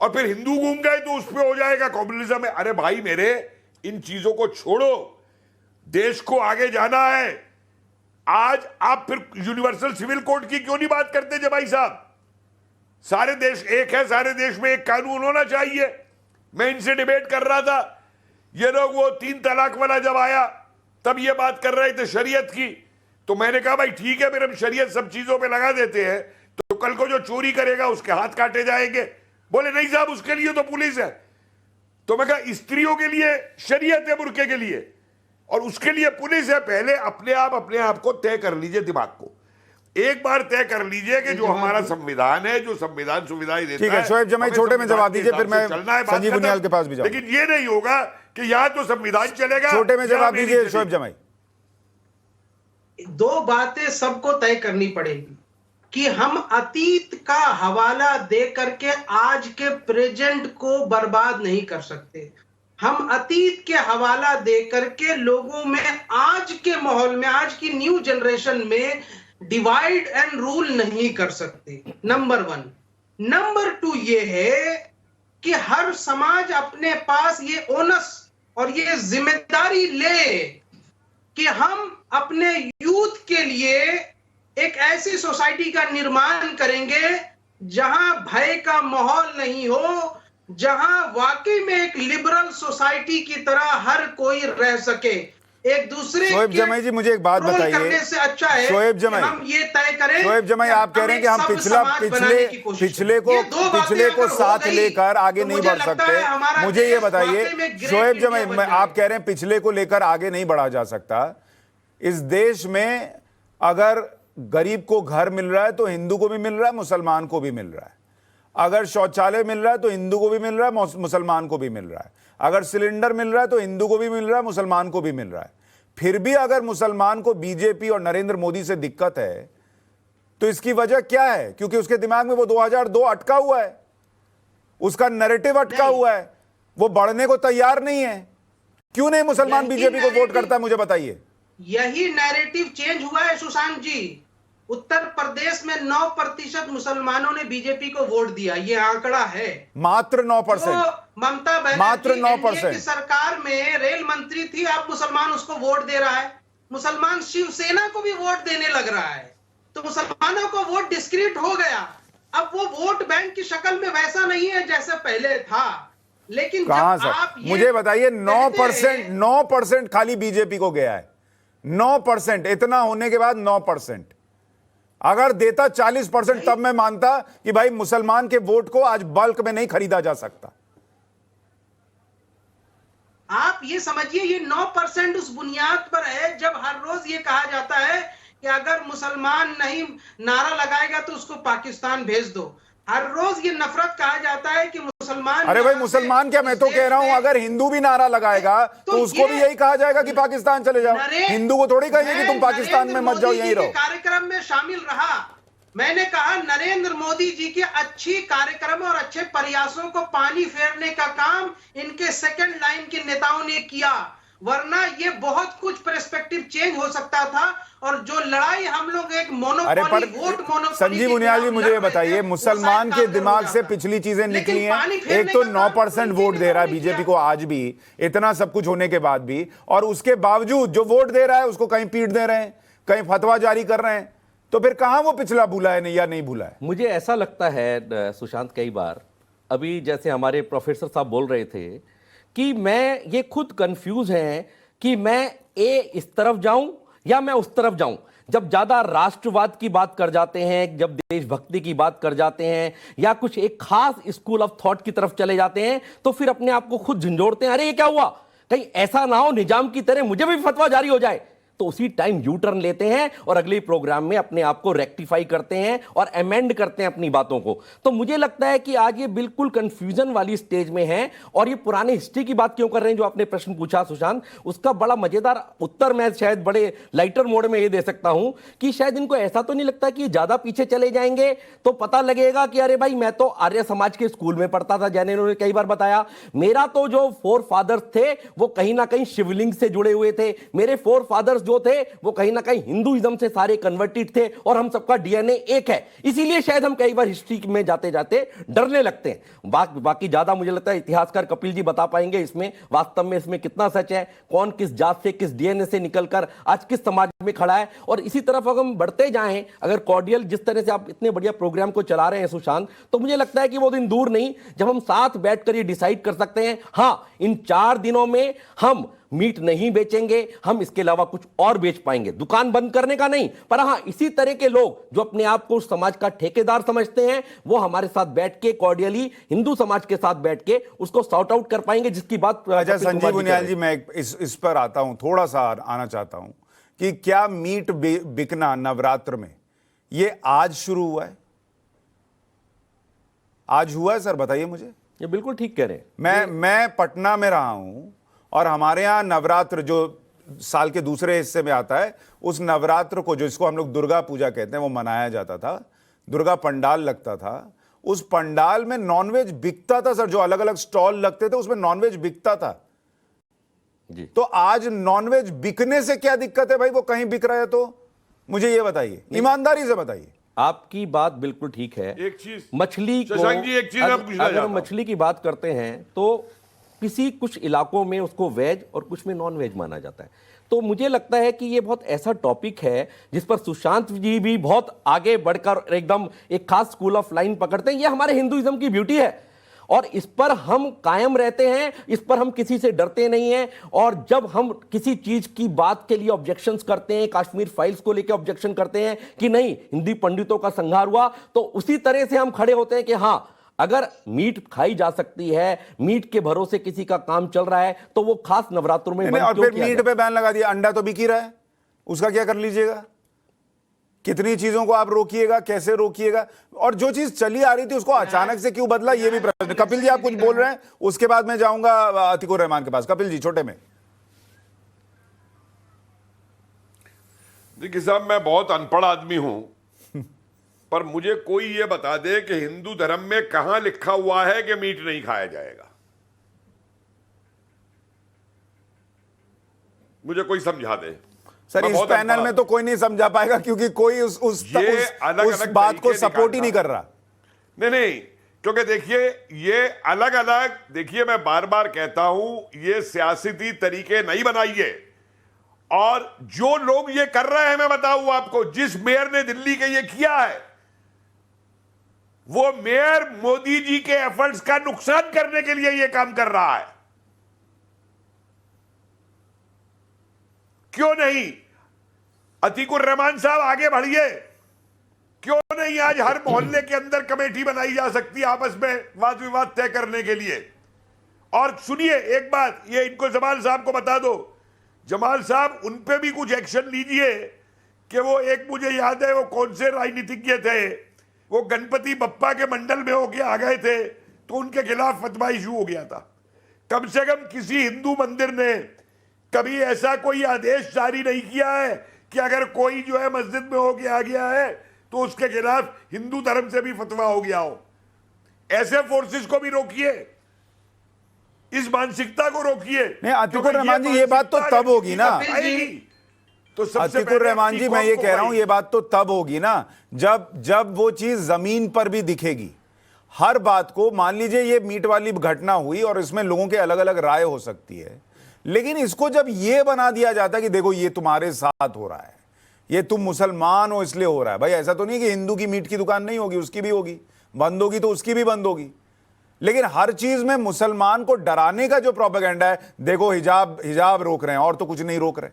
और फिर हिंदू घूम गए तो उस पर हो जाएगा कम्युनिज्म है। अरे भाई मेरे, इन चीजों को छोड़ो, देश को आगे जाना है। आज आप फिर यूनिवर्सल सिविल कोड की क्यों नहीं बात करते जमाई साहब? सारे देश एक है, सारे देश में एक कानून होना चाहिए। मैं इनसे डिबेट कर रहा था, ये लोग वो 3 तलाक वाला जब आया तब ये बात कर रहे थे शरीयत की, तो मैंने कहा भाई ठीक है, फिर हम शरीयत सब चीजों पे लगा देते हैं, तो कल को जो चोरी करेगा उसके हाथ काटे जाएंगे। बोले नहीं साहब, उसके लिए तो पुलिस है। तो मैं कहा स्त्रियों के लिए शरीयत है, बुर्के के लिए, और उसके लिए पुलिस है। पहले अपने आप को तय कर लीजिए, दिमाग को एक बार तय कर लीजिए कि जो हमारा संविधान है, जो संविधान सुविधाएं देता है।
ठीक है, शोएब जमाई छोटे में जवाब दीजिए, फिर मैं संजीव बुनियाल के पास भी जाऊंगा।
लेकिन ये नहीं होगा कि यहां तो संविधान चलेगा।
छोटे में जवाब दीजिए शोएब जमाई।
2 बातें सबको तय करनी पड़ेगी। कि हम अतीत का हवाला दे करके आज के प्रेजेंट को बर्बाद नहीं कर सकते। हम अतीत के हवाला दे करके लोगों में आज के माहौल में, आज की न्यू जनरेशन में डिवाइड एंड रूल नहीं कर सकते। नंबर 1। नंबर 2 ये है कि हर समाज अपने पास ये ओनस और ये जिम्मेदारी ले कि हम अपने यूथ के लिए एक ऐसी सोसाइटी का निर्माण करेंगे जहां भय का माहौल नहीं हो, जहां वाकई में एक लिबरल सोसाइटी की तरह हर कोई रह सके। एक दूसरे
शोएब
के
जमाई जी, मुझे एक बात
ट्रोल
बताइए।
करने से अच्छा है
शोएब जमाई,
कि हम ये तय करें।
शोएब जमाई, आप कह रहे हैं कि हम पिछले को साथ लेकर आगे नहीं बढ़ सकते। मुझे ये बताइए शोएब जमाई, आप कह रहे हैं पिछले को लेकर आगे नहीं बढ़ा जा सकता। इस देश में अगर गरीब को घर मिल रहा है तो हिंदू को भी मिल रहा है, मुसलमान को भी मिल रहा है। अगर शौचालय मिल रहा है तो हिंदू को भी मिल रहा है, मुसलमान को भी मिल रहा है। अगर सिलेंडर मिल रहा है तो हिंदू को भी मिल रहा है, मुसलमान को भी मिल रहा है। फिर भी अगर मुसलमान को बीजेपी और नरेंद्र मोदी से दिक्कत है तो इसकी वजह क्या है? क्योंकि उसके दिमाग में वो 2002 अटका हुआ है, उसका नैरेटिव अटका हुआ है, वो बढ़ने को तैयार नहीं है। क्यों नहीं मुसलमान बीजेपी को वोट करता है, मुझे बताइए।
यही नैरेटिव चेंज हुआ है सुशांत जी। उत्तर प्रदेश में 9% मुसलमानों ने बीजेपी को वोट दिया, ये आंकड़ा है।
मात्र 9%।
तो ममता
मात्र
बनर्जी
9%
की सरकार में रेल मंत्री थी, अब मुसलमान उसको वोट दे रहा है। मुसलमान शिवसेना को भी वोट देने लग रहा है, तो मुसलमानों को वोट डिस्क्रीट हो गया। अब वो वोट बैंक की शक्ल में वैसा नहीं है जैसे पहले था। लेकिन
कहां
जब
सर,
आप
मुझे बताइए 9% खाली बीजेपी को गया है। 9%, इतना होने के बाद 9%। अगर देता 40% तब मैं मानता कि भाई मुसलमान के वोट को आज बल्क में नहीं खरीदा जा सकता।
आप ये समझिए, ये 9% उस बुनियाद पर है जब हर रोज ये कहा जाता है कि अगर मुसलमान नहीं नारा लगाएगा तो उसको पाकिस्तान भेज दो। हर रोज ये नफरत कहा जाता है कि मुसलमान,
अरे भाई मुसलमान क्या, मैं तो कह रहा हूं अगर हिंदू भी नारा लगाएगा तो उसको भी यही कहा जाएगा कि पाकिस्तान चले जाओ। हिंदू को थोड़ी कहेंगे कि तुम पाकिस्तान में मत जाओ, यहीं रहो।
कार्यक्रम में शामिल रहा, मैंने कहा नरेंद्र मोदी जी के अच्छी कार्यक्रम और अच्छे प्रयासों को पानी फेरने का काम इनके सेकंड लाइन के नेताओं ने किया, वरना ये बहुत कुछ पर्सपेक्टिव चेंज हो सकता था। और जो लड़ाई हम लोग एक monopoly, vote monopoly,
Sanjeev Uniyal ji मुझे ये बताइए, मुसलमान के दिमाग से पिछली चीजें निकली हैं। एक तो 9% वोट दे रहा है बीजेपी को आज भी, इतना सब कुछ होने के बाद भी, और उसके बावजूद जो वोट दे रहा है उसको कहीं पीट दे रहे हैं, कहीं फतवा जारी कर रहे हैं। तो फिर कहां वो पिछला भूला है नहीं या नहीं भूला है?
मुझे ऐसा लगता है सुशांत, कई बार अभी जैसे हमारे प्रोफेसर साहब बोल रहे थे कि मैं ये खुद कंफ्यूज हैं कि मैं इस तरफ जाऊं या मैं उस तरफ जाऊं। जब ज्यादा राष्ट्रवाद की बात कर जाते हैं, जब देशभक्ति की बात कर जाते हैं, या कुछ एक खास स्कूल ऑफ थॉट की तरफ चले जाते हैं, तो फिर अपने आप को खुद झंझोड़ते हैं, अरे ये क्या हुआ, कहीं ऐसा ना हो निजाम की तरह मुझे भी फतवा जारी हो जाए। तो उसी टाइम यू टर्न लेते हैं और अगले प्रोग्राम में अपने आप को रेक्टिफाई करते हैं और अमेंड करते हैं अपनी बातों को। तो मुझे लगता है कि आज ये बिल्कुल कंफ्यूजन वाली स्टेज में है। और ये पुराने हिस्ट्री की बात क्यों कर रहे हैं, जो आपने प्रश्न पूछा सुशांत, उसका बड़ा मजेदार उत्तर मैं शायद बड़े लाइटर मोड में ये दे सकता हूं कि शायद इनको ऐसा तो नहीं लगता कि ज्यादा पीछे चले जाएंगे तो पता लगेगा कि अरे भाई मैं तो आर्य समाज के स्कूल में पढ़ता था, जैसे इन्होंने कई बार बताया। मेरा तो जो फोर फादर्स थे वो कहीं ना कहीं शिवलिंग से जुड़े हुए थे, मेरे फोर फादर्स जो थे वो कहीं ना कहीं हिंदुइज्म से सारे कन्वर्टेड थे, और हम सबका डीएनए एक है। इसीलिए शायद हम कई बार हिस्ट्री में जाते जाते डरने लगते हैं। बाकी ज्यादा मुझे लगता है इतिहासकार कपिल जी बता पाएंगे इसमें वास्तव में इसमें कितना सच है, कौन किस जात से, किस डीएनए से निकलकर आज किस समाज में खड़ा है। और इसी तरफ अगर हम बढ़ते जाएं, अगर कॉर्डियल जिस तरह से आप इतने बढ़िया प्रोग्राम को चला रहे हैं सुशांत, तो मुझे लगता है कि वो दिन दूर नहीं जब हम साथ बैठकर ये डिसाइड कर सकते हैं, हां इन 4 दिनों में हम मीट नहीं बेचेंगे, हम इसके अलावा कुछ और बेच पाएंगे। दुकान बंद करने का नहीं, पर हां इसी तरह के लोग जो अपने आप को समाज का ठेकेदार समझते हैं वो हमारे साथ बैठ के कॉर्डियली हिंदू समाज के साथ बैठ के उसको सॉर्ट आउट कर पाएंगे, जिसकी बात
अच्छा संजीव उनियाल जी, मैं इस पर आता हूं, थोड़ा सा आना चाहता हूं कि क्या मीट बिकना नवरात्र में ये आज शुरू हुआ है? आज हुआ है सर, बताइए मुझे।
ये बिल्कुल ठीक कह रहे हैं।
मैं पटना में रहा हूं और हमारे यहाँ नवरात्र जो साल के दूसरे हिस्से में आता है, उस नवरात्र को, जो इसको हम लोग दुर्गा पूजा कहते हैं, वो मनाया जाता था। दुर्गा पंडाल लगता था, उस पंडाल में नॉनवेज बिकता था सर। जो अलग अलग स्टॉल लगते थे उसमें नॉनवेज बिकता था
जी।
तो आज नॉनवेज बिकने से क्या दिक्कत है भाई? वो कहीं बिक रहा है तो मुझे ये बताइए, ईमानदारी से बताइए।
आपकी बात बिल्कुल ठीक है।
एक चीज
मछली को,
शशांक जी, एक चीज मैं पूछना
अगर
चाहता हूं।
मछली की बात करते हैं तो किसी कुछ इलाकों में उसको वेज और कुछ में नॉन वेज माना जाता है। तो मुझे लगता है कि ये बहुत ऐसा टॉपिक है जिस पर सुशांत जी भी बहुत आगे बढ़कर एकदम एक खास स्कूल ऑफ लाइन पकड़ते हैं। ये हमारे हिंदुइज्म की ब्यूटी है और इस पर हम कायम रहते हैं, इस पर हम किसी से डरते नहीं हैं। और जब हम किसी चीज की बात के लिए ऑब्जेक्शंस करते हैं, कश्मीर फाइल्स को लेकर ऑब्जेक्शन करते हैं कि नहीं हिंदी पंडितों का संहार हुआ, तो उसी तरह से हम खड़े होते हैं कि हां अगर मीट खाई जा सकती है, मीट के भरोसे किसी का काम चल रहा है तो वो खास नवरात्रों में
और फिर मीट पे बैन लगा दिया, अंडा तो बिक ही रहा है, उसका क्या कर लीजिएगा? कितनी चीजों को आप रोकिएगा, कैसे रोकिएगा? और जो चीज चली आ रही थी उसको अचानक से क्यों बदला, ये भी प्रश्न। कपिल जी आप कुछ बोल रहे हैं, उसके बाद मैं जाऊंगा अतीकुर रहमान के पास। कपिल जी छोटे में।
देखिए साहब, मैं बहुत अनपढ़ आदमी हूं, पर मुझे कोई ये बता दे कि हिंदू धर्म में कहां लिखा हुआ है कि मीट नहीं खाया जाएगा। मुझे कोई समझा दे
सर। इस पैनल में तो कोई नहीं समझा पाएगा क्योंकि कोई उस बात को सपोर्ट ही नहीं कर रहा।
नहीं, क्योंकि देखिए ये अलग अलग, देखिए मैं बार बार कहता हूं, ये सियासती तरीके नहीं बनाइए। और जो लोग ये कर रहे हैं, मैं बताऊं आपको, जिस मेयर ने दिल्ली के ये किया है, वो मेयर मोदी जी के एफर्ट्स का नुकसान करने के लिए ये काम कर रहा है। क्यों नहीं अतीकुर रहमान साहब आगे बढ़िए? क्यों नहीं आज हर मोहल्ले के अंदर कमेटी बनाई जा सकती है आपस में वाद विवाद तय करने के लिए? और सुनिए एक बात, ये इनको जमाल साहब को बता दो, जमाल साहब उन पे भी कुछ एक्शन लीजिए कि वो एक, मुझे याद है वो कौन से राजनीतिज्ञ थे, वो गणपति बप्पा के मंडल में होके आ गए थे तो उनके खिलाफ फतवा इशू हो गया था। कम से कम किसी हिंदू मंदिर ने कभी ऐसा कोई आदेश जारी नहीं किया है कि अगर कोई जो है मस्जिद में होके आ गया है तो उसके खिलाफ हिंदू धर्म से भी फतवा हो गया हो। ऐसे फोर्सेस को भी रोकिए, इस मानसिकता को रोकिए।
नहीं अतीकुर रहमान जी, ये बात तो तब होगी ना।
तो
अतीकुर रहमान जी, मैं ये कह रहा हूं, ये बात तो तब होगी ना जब वो चीज जमीन पर भी दिखेगी। हर बात को, मान लीजिए ये मीट वाली घटना हुई और इसमें लोगों के अलग अलग राय हो सकती है, लेकिन इसको जब ये बना दिया जाता है कि देखो ये तुम्हारे साथ हो रहा है, ये तुम मुसलमान हो इसलिए हो रहा है। भाई ऐसा तो नहीं कि हिंदू की मीट की दुकान नहीं होगी, उसकी भी होगी, बंद होगी तो उसकी भी बंद होगी। लेकिन हर चीज में मुसलमान को डराने का जो प्रोपेगेंडा है, देखो हिजाब रोक रहे हैं और तो कुछ नहीं रोक रहे,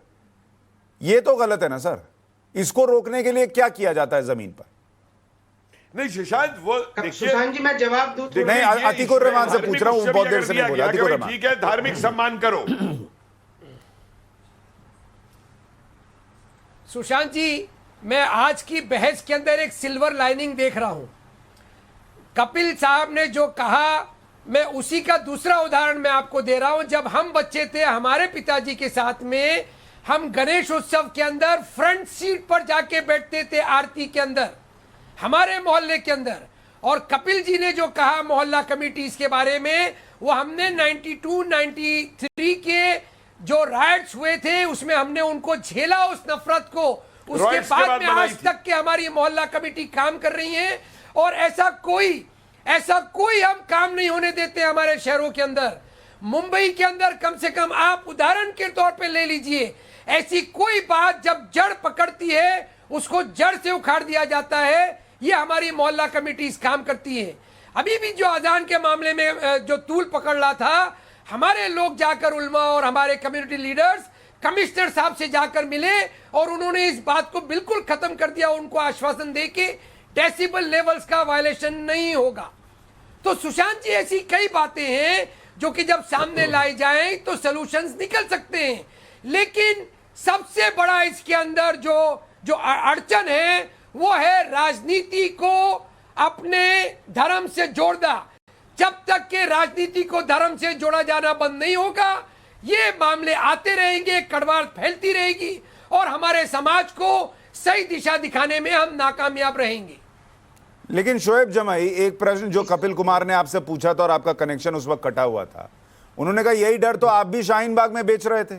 ये तो गलत है ना सर। इसको रोकने के लिए क्या किया जाता है जमीन पर?
नहीं शशांक, वो
सुशांत जी मैं जवाब दूं?
नहीं, अतीकुर रहमान से पूछ रहा हूं, बहुत देर से नहीं बोला। अतीकुर रहमान,
ठीक है, धार्मिक सम्मान करो।
सुशांत जी, मैं आज की बहस के अंदर एक सिल्वर लाइनिंग देख रहा हूं। कपिल साहब ने जो कहा, मैं उसी का दूसरा उदाहरण मैं आपको दे रहा हूं। जब हम बच्चे थे, हमारे पिताजी के साथ में हम गणेश उत्सव के अंदर फ्रंट सीट पर जाके बैठते थे, आरती के अंदर, हमारे मोहल्ले के अंदर। और कपिल जी ने जो कहा मोहल्ला कमेटीज के बारे में, वो हमने 92-93 के जो राइट्स हुए थे उसमें हमने उनको झेला, उस नफरत को। उसके बाद में आज तक के हमारी मोहल्ला कमेटी काम कर रही है और ऐसा कोई हम काम नहीं होने देते हमारे शहरों के अंदर। मुंबई के अंदर कम से कम आप उदाहरण के तौर पे ले लीजिए, ऐसी कोई बात जब जड़ पकड़ती है उसको जड़ से उखाड़ दिया जाता है। ये हमारी मोहल्ला कमेटीज काम करती है। अभी भी जो अजान के मामले में जो तूल पकड़ रहा था, हमारे लोग जाकर उल्मा और हमारे कम्युनिटी लीडर्स कमिश्नर साहब से जाकर मिले और उन्होंने इस बात को बिल्कुल खत्म कर दिया, उनको आश्वासन देके डेसिबल लेवल्स का वायलेशन नहीं होगा। तो सुशांत जी, ऐसी कई बातें हैं जो कि जब सामने लाई जाएं तो सॉल्यूशंस निकल सकते हैं। लेकिन सबसे बड़ा इसके अंदर जो अड़चन है वो है राजनीति को अपने धर्म से जोड़ना। जब तक के राजनीति को धर्म से जोड़ा जाना बंद नहीं होगा, ये मामले आते रहेंगे, कड़वाहट फैलती रहेगी और हमारे समाज को सही दिशा दिखाने में हम नाकामयाब रहेंगे।
लेकिन शोएब जमाई, एक प्रश्न जो कपिल कुमार ने आपसे पूछा था और आपका कनेक्शन उस वक्त कटा हुआ था, उन्होंने कहा यही डर तो आप भी शाहीन बाग में बेच रहे थे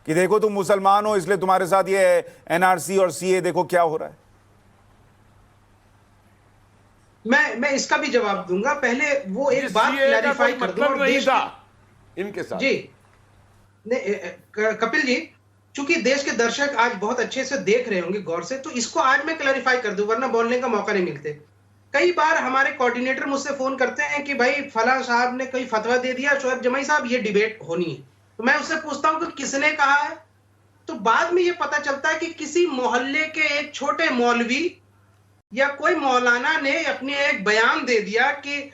कि देखो तुम मुसलमान हो इसलिए तुम्हारे साथ ये एनआरसी और सीए देखो क्या हो रहा है।
मैं इसका भी जवाब दूंगा। पहले वो एक बात
CAA का
क्लैरिफाई
कोई
कर दूं।
मतलब नहीं था इनके साथ।
जी कपिल जी, चूंकि देश के दर्शक आज बहुत अच्छे से देख रहे होंगे गौर से, तो इसको आज मैं क्लैरिफाई कर दूं, वरना बोलने का मौका नहीं मिलते। कई बार हमारे कोऑर्डिनेटर मुझसे फोन करते हैं कि भाई फला साहब ने कोई फतवा दे दिया, शोएब जमाई साहब ये डिबेट होनी है। तो मैं उससे पूछता हूं कि किसने कहा है, तो बाद में ये पता चलता है कि किसी मोहल्ले के एक छोटे मौलवी या कोई मौलाना ने अपने एक बयान दे दिया कि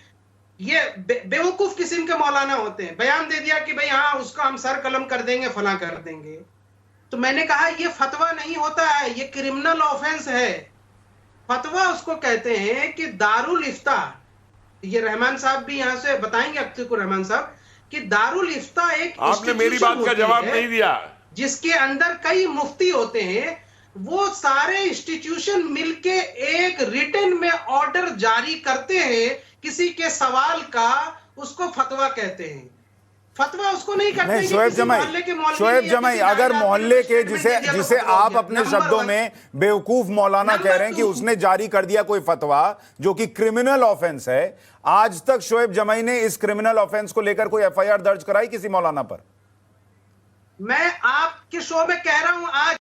ये बेवकूफ किस्म के मौलाना होते हैं, बयान दे दिया कि भाई हाँ उसका हम सर कलम कर देंगे, फला कर देंगे। तो मैंने कहा ये फतवा नहीं होता है, ये क्रिमिनल ऑफेंस है। फतवा उसको कहते हैं कि दारुल इफ्ता, ये रहमान साहब भी यहां से बताएंगे, अख्तिकुर रहमान साहब, कि दारुल इफ्ता एक
आपने मेरी बात का जवाब नहीं दिया।
जिसके अंदर कई मुफ्ती होते हैं, वो सारे इंस्टीट्यूशन मिलके एक रिटन में ऑर्डर जारी करते हैं किसी के सवाल का, उसको फतवा कहते हैं। फतवा उसको नहीं करते।
नहीं शोएब जमाई, अगर मोहल्ले के जिसे आप अपने शब्दों में बेवकूफ मौलाना कह रहे हैं कि उसने जारी कर दिया कोई फतवा जो कि क्रिमिनल ऑफेंस है, आज तक शोएब जमाई ने इस क्रिमिनल ऑफेंस को लेकर कोई एफआईआर दर्ज कराई किसी मौलाना पर?
मैं आपके शो में कह रहा हूं, आज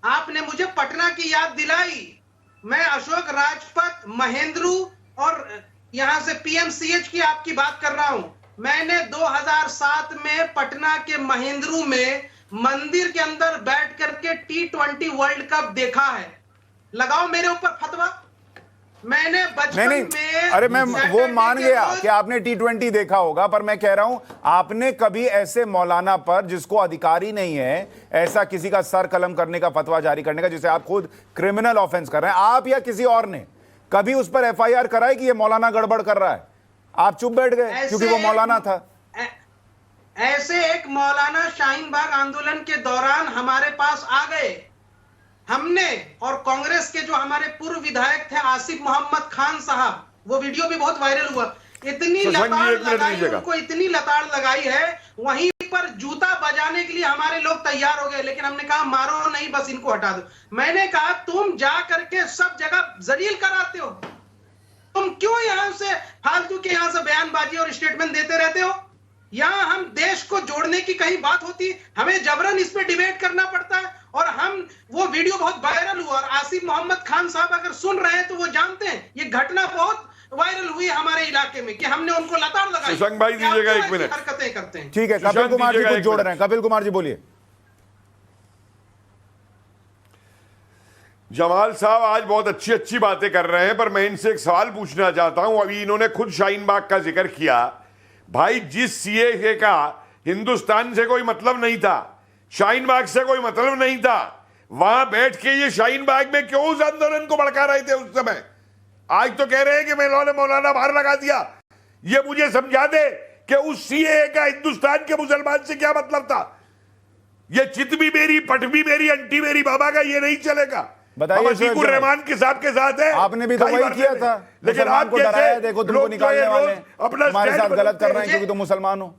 आपने मुझे पटना की याद दिलाई। मैं अशोक राजपथ, महेंद्रू और यहां से पीएमसीएच की आपकी बात कर रहा हूं। मैंने 2007 में पटना के महेंद्रू में मंदिर के अंदर बैठ करके T20 वर्ल्ड कप देखा है। लगाओ मेरे ऊपर फतवा। मैंने बचपन में,
अरे मैं वो मान गया कि आपने T20 देखा होगा, पर मैं कह रहा हूं आपने कभी ऐसे मौलाना पर जिसको अधिकारी नहीं है ऐसा किसी का सर कलम करने का, फतवा जारी करने का, जिसे आप खुद क्रिमिनल ऑफेंस कर रहे हैं, आप या किसी और ने कभी उस पर एफआईआर कराई कि ये मौलाना गड़बड़ कर रहा है? आप चुप बैठ गए क्योंकि वो मौलाना था।
ऐसे एक मौलाना शाहीन बाग आंदोलन के दौरान हमारे पास आ गए। हमने और कांग्रेस के जो हमारे पूर्व विधायक थे आसिफ मोहम्मद खान साहब, वो वीडियो भी बहुत वायरल हुआ, इतनी लताड़ लगाई उनको, इतनी लताड़ लगाई है, वहीं पर जूता बजाने के लिए हमारे लोग तैयार हो गए। लेकिन हमने कहा मारो नहीं, बस इनको हटा दो। मैंने कहा तुम जा करके सब जगह जलील कराते हो, तुम क्यों यहां से फालतू के यहां से बयानबाजी और स्टेटमेंट देते रहते हो? यहां हम देश को जोड़ने की कहीं बात होती, हमें जबरन इस पे डिबेट करना पड़ता है। और हम, वो वीडियो बहुत वायरल हुआ और आसिफ मोहम्मद खान साहब अगर सुन रहे हैं तो वो जानते हैं ये घटना बहुत वायरल हुई हमारे इलाके में कि हमने उनको लताड़ लगाई।
शशांक भाई दीजिएगा एक मिनट,
हरकतें करते हैं।
ठीक है, कपिल कुमार जी कुछ जोड़ रहे हैं। कपिल कुमार जी बोलिए।
जमाल साहब आज बहुत अच्छी अच्छी बातें कर रहे हैं, पर मैं इनसे एक सवाल पूछना चाहता हूं। अभी इन्होंने खुद शाहीन बाग का जिक्र किया। भाई जिस सीएए का हिंदुस्तान से कोई मतलब नहीं था, शाहीन बाग से कोई मतलब नहीं था, वहां बैठ के ये शाहीन बाग में क्यों उस आंदोलन को भड़का रहे थे उस समय? आज तो कह रहे हैं कि मैंने मौलाना बाहर लगा दिया। ये मुझे समझा दे कि उस सीएए का हिंदुस्तान के मुसलमान से क्या मतलब था? ये चित भी मेरी, पट भी मेरी, अंटी मेरी बाबा का ये नहीं चलेगा।
बताइए,
रहमान के साहब के साथ है,
आपने भी तो वही किया था,
लेकिन आप
डराया, देखो तुमको निकालने वाले
अपना
तुम्हारे साथ गलत कर रहे हैं क्योंकि तुम मुसलमान हो।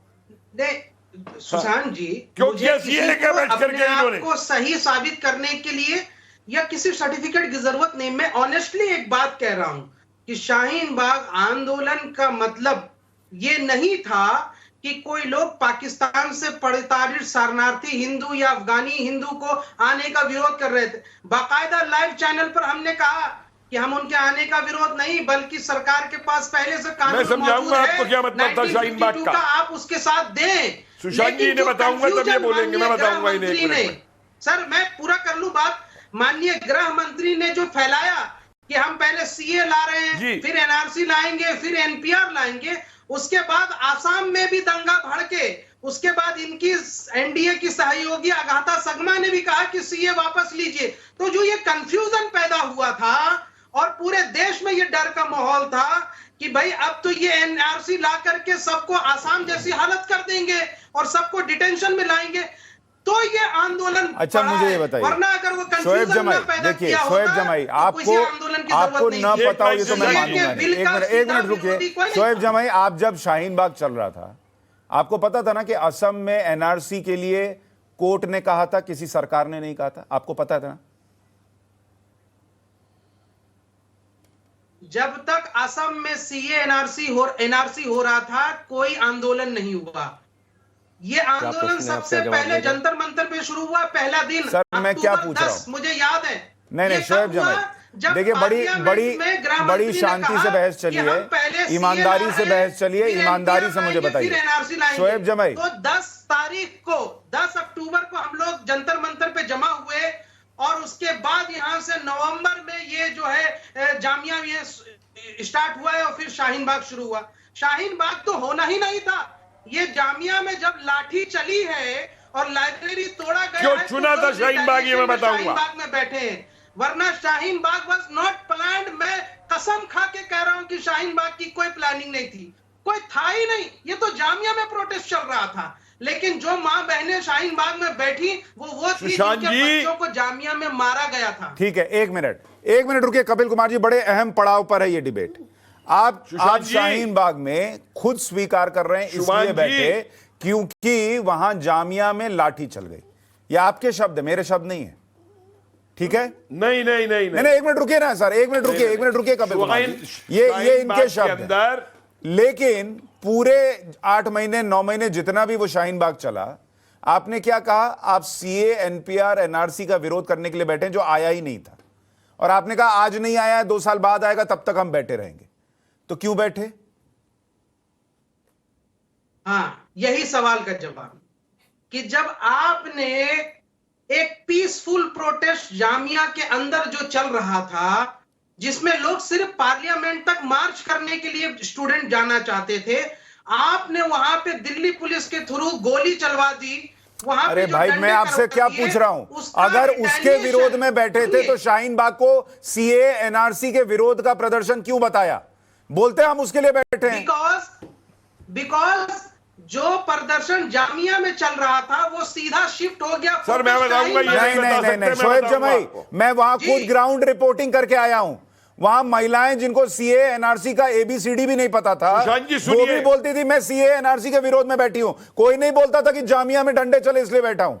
सुशांत जी,
क्योंकि
अपने आप को सही साबित करने के लिए या किसी सर्टिफिकेट की जरूरत नहीं। मैं ऑनेस्टली एक बात कह रहा हूं कि शाहीन बाग आंदोलन का मतलब ये नहीं था कि कोई लोग पाकिस्तान से प्रताड़ित शरणार्थी हिंदू या अफगानी हिंदू को आने का विरोध कर रहे थे। बाकायदा लाइव चैनल पर हमने कहा कि हम उनके आने का विरोध नहीं, बल्कि सरकार के पास पहले से कानून मौजूद है।
आपको क्या मतलब था शाहीन बाग का?
आप उसके साथ दें।
सुशांत जी ने बताऊंगा तब ये बोलेंगे, मैं बताऊंगा इन्हें।
सर मैं पूरा कर लूं बात। माननीय गृह मंत्री ने जो फैलाया कि हम पहले सीए ला रहे हैं, फिर एनआरसी लाएंगे, फिर एनपीआर लाएंगे, उसके बाद आसाम में भी दंगा भड़के, उसके बाद इनकी एनडीए की सहयोगी अगाथा सगमा ने भी कहा कि सीए वापस लीजिए। तो जो ये कंफ्यूजन पैदा हुआ था और पूरे देश में ये डर का माहौल था कि भाई अब तो ये एनआरसी ला करके सबको आसाम जैसी हालत कर देंगे और सबको डिटेंशन में लाएंगे। तो ये आंदोलन
अच्छा,
बढ़ा
मुझे ये
है।
बताइए,
वरना अगर वो
शोएब
कंफ्यूजन
जमाई,
ना पैदा
देखिए
किया
शोएब
होता,
जमाई,
तो किसी आंदोलन की
आपको
जरूरत नहीं
न
थी।
पता हो ये तो मैं
ये
मानूंगा
कि
नहीं।
बिल
एक
का
मिनट
सीधा
रुकिए।
विरोधी कोई नहीं
शोएब
था।
जमाई, आप जब शाहीन बाग चल रहा था, आपको पता था ना कि असम में एनआरसी के लिए कोर्ट ने कहा था, किसी सरकार ने नहीं कहा था, आपको पता था ना?
जब तक असम में सीए एनआरसी हो रहा था, कोई आंदोलन नहीं हुआ। ये आंदोलन
प्रश्न है,
सबसे
आपका जवाब
पहले
दीजिए।
जंतर मंतर पे शुरू हुआ, पहला दिन
सर, मैं क्या
अक्टूबर
पूछ रहा
10,
हूं?
मुझे याद है।
नहीं
ये
शोएब
कब हुआ?
जमाई,
जब
देखिए
पार्लियामेंट में गृह
बड़ी
मंत्री ने
शांति
कहा
से बहस
कि
चली
हम
है,
पहले CA
ईमानदारी से
लाएंगे,
बहस चलिए,
फिर
ईमानदारी
NPR
से मुझे
लाएंगे,
बताइए।
फिर NRC लाएंगे।
शोएब जमाई,
तो 10 तारीख को 10 अक्टूबर को हम लोग जंतर मंतर पे जमा हुए और उसके बाद यहां से नवंबर में ये जो है जामिया में स्टार्ट हुआ है और फिर शाहीन बाग शुरू हुआ। शाहीन बाग तो होना ही नहीं था। ये जामिया में जब लाठी चली है और लाइब्रेरी तोड़ा गया
क्यों
है,
चुना
तो
था
लोग
शाहीन बाग, ये मैं
retaliation में
बताऊंगा।
शाहीन बाग में बैठे हैं, वरना Shaheen Bagh was not planned. मैं कसम खा के कह रहा हूं कि शाहीन बाग की कोई प्लानिंग नहीं थी, कोई था ही नहीं। ये तो जामिया में प्रोटेस्ट चल रहा था, लेकिन जो माँ बहनें शाहीन बाग में बैठी वो थी
सुशांत
जिनके
जी।
बच्चों को जामिया में मारा गया था।
ठीक है, एक मिनट रुकिए। कपिल कुमार जी, बड़े अहम पड़ाव पर है ये डिबेट। आप
सुशांत जी।
शाहीन बाग में खुद स्वीकार कर रहे हैं,
सुशांत
इसलिए
जी।
बैठे क्योंकि वहां जामिया में लाठी चल गई। ये आपके शब्द है, मेरे शब्द नहीं है, ठीक है?
नहीं
एक मिनट रुकिए ना सर, एक मिनट रुकिए कपिल कुमार जी। ये इनके शब्द हैं।
अंदर
लेकिन पूरे 8 महीने 9 महीने जितना भी वो शाहीन बाग चला, आपने क्या कहा? आप सीए एनपीआर एनआरसी का विरोध करने के लिए बैठे, जो आया ही नहीं था, और आपने कहा आज नहीं आया है, 2 साल बाद आएगा, तब तक हम बैठे रहेंगे। तो क्यों बैठे?
हाँ, यही सवाल का जवाब कि जब आपने एक पीसफुल प्रोटेस्ट जामिया के अंदर जो चल रहा था, जिसमें लोग सिर्फ पार्लियामेंट तक मार्च करने के लिए स्टूडेंट जाना चाहते थे, आपने वहां पे दिल्ली पुलिस के थ्रू गोली चलवा दी। वहां
अरे
पे जो
भाई,
डंडे
मैं आपसे
करवा
क्या
दिए,
पूछ रहा हूं?
उसका
अगर उसके
retaliation-
विरोध में बैठे थे तो शाहीन बाग को सीए एनआरसी के विरोध का प्रदर्शन क्यों बताया? बोलते हम उसके लिए बैठे हैं।
बिकॉज जो प्रदर्शन जामिया में चल रहा था वो सीधा शिफ्ट हो गया।
सर, मैं बताऊंगा ये
नहीं शोएब जमाई, मैं वहां
जी।
खुद ग्राउंड रिपोर्टिंग करके आया हूं। वहां महिलाएं जिनको सीए एनआरसी का एबीसीडी भी नहीं पता था,
सुशांत जी,
वो
सुनिए।
भी बोलती थी मैं सीए एनआरसी के विरोध में बैठी हूं। कोई नहीं बोलता था कि जामिया में डंडे चले इसलिए बैठा हूं।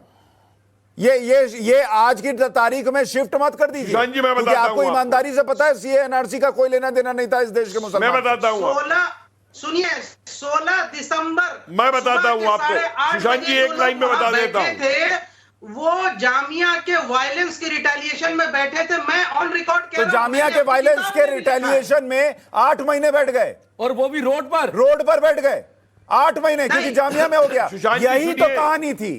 ये आज की तारीख में शिफ्ट मत कर दीजिए,
सुशांत जी, मैं
क्योंकि
बताता
आपको
हूं
ईमानदारी से पता है सीए एनआरसी का कोई लेना देना नहीं था इस देश के मुसलमान।
मैं बताता हूं।
16 दिसंबर
मैं बताता हूं
सुबह के
आपको।
8:30
सुशांत जी,
बजे
एक लाइन में
जो लोग
बता
वहां
देता
बैठे थे, वो जामिया के वायलेंस के रिटेलिएशन में बैठे थे। मैं ऑन रिकॉर्ड कह
तो
रहा हूं,
जामिया
मैंने
के
अपनी
वायलेंस
किताब
के
में भी लिखा है।
रिटेलिएशन में 8 महीने बैठ गए,
और वो भी रोड पर
बैठ गए 8 महीने, क्योंकि
नहीं।
जामिया में हो गया।
सुशांत जी,
यही तो
सुनिए।
कहानी थी,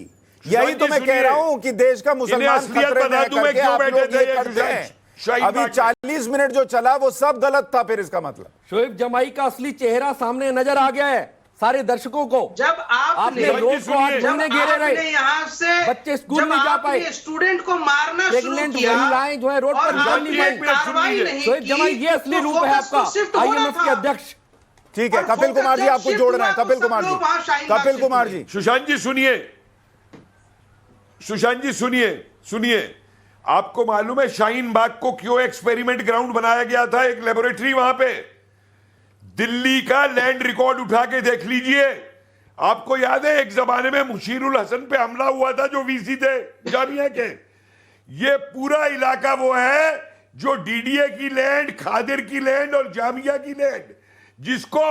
यही तो
जी,
मैं कह
सुनिए।
रहा हूं कि देश का मुसलमान
असलियत
खतरे में
बता
है
दूं मैं
करके
क्यों
आप
बैठे
लोग
थे
ये
ये
करते हैं।
शाहीन
अभी
बाग में।
40 मिनट जो चला वो सब गलत था, फिर इसका मतलब
शोएब जमाई का असली चेहरा सामने नजर आ गया है सारे दर्शकों को।
जब
आपने
आपने
रोड को 8
जब
महीने घेरे
आपने
रहे,
यहाँ से
बच्चे स्कूल
जब
नहीं जा
आपने
पाए,
स्टूडेंट को मारना शुरू
प्रेग्नेंट
किया
महिलाएं जो है रोड
और
पर जान
आपने
नहीं पाई।
कार्रवाई नहीं
शोएब
की,
जमाई, ये असली
तो
रूप है
फोकस तो
आपका
शिफ्ट होना
आईएमएफ के
था।
अध्यक्ष।
ठीक है।
और
कपिल कुमार जी
फोकस
आपको
जब
जोड़ रहे हैं,
शिफ्ट हुआ
कपिल
तो
कुमार
सब लोग वहां
जी,
शाहीन बाग
कपिल
शिफ्ट
कुमार
हुए।
जी।
सुशांत जी सुनिए, सुशांत जी सुनिए, आपको मालूम है शाहीन बाग को क्यों एक्सपेरिमेंट ग्राउंड बनाया गया था? एक लेबोरेटरी वहां पे। दिल्ली का लैंड रिकॉर्ड उठा के देख लीजिए। आपको याद है एक जमाने में मुशीरुल हसन पे हमला हुआ था, जो वीसी थे जामिया के। ये पूरा इलाका वो है जो डीडीए की लैंड, खादिर की लैंड और जामिया की लैंड, जिसको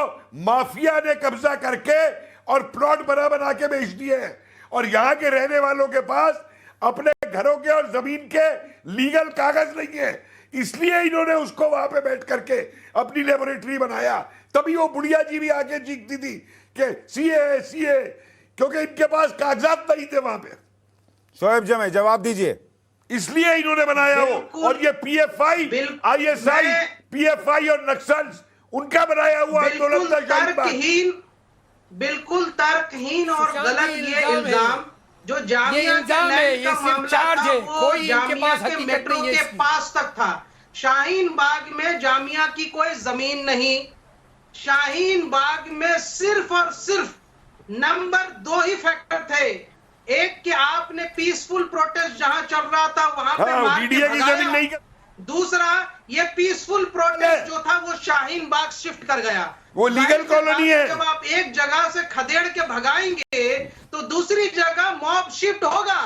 माफिया ने कब्जा करके और प्लॉट बना के बेच दिए हैं। और यहां के रहने वालों के पास अपने घरों के और जमीन के लीगल कागज नहीं है, इसलिए इन्होंने उसको वहां पे बैठ करके अपनी लेबोरेटरी बनाया। तभी वो बुढ़िया जी भी आके चीखती थी कि सीए, क्योंकि इनके पास कागजात नहीं थे वहां पे।
शोएब जमाई जवाब दीजिए।
इसलिए इन्होंने बनाया वो।
बिल्कुल।
और ये पीएफआई, आईएसआई, पीएफआई और नक्सल्स, उनका बनाया हुआ आंदोलन था शाहीन बाग।
बिल्कुल तर्कहीन और
सुशांत
गलत
जी,
ये
इल्जाम है।
इल्जाम जो जामिया
ये
के
इल्जाम है,
लैंड
ये
का
सिर्फ
मामला
चार्ज
था,
है,
वो
कोई इनके
जामिया
पास
के
हकीकत
मेट्रो
नहीं है
के
इसकी।
पास तक था। शाहीन बाग में जामिया की कोई जमीन नहीं। शाहीन बाग में सिर्फ और सिर्फ नंबर 2 ही फैक्टर थे। एक कि आपने पीसफुल प्रोटेस्ट जहां चल रहा था वहां पे
हाँ,
मार के
DDA की
भगाया।
जमीन नहीं
दूसरा, ये पीसफुल प्रोटेस्ट जो था वो शाहीन बाग शिफ्ट कर गया।
वो लीगल
जाहिर सी बात
कॉलोनी है।
जब आप एक जगह से खदेड़ के भगाएंगे तो दूसरी जगह मॉब शिफ्ट होगा,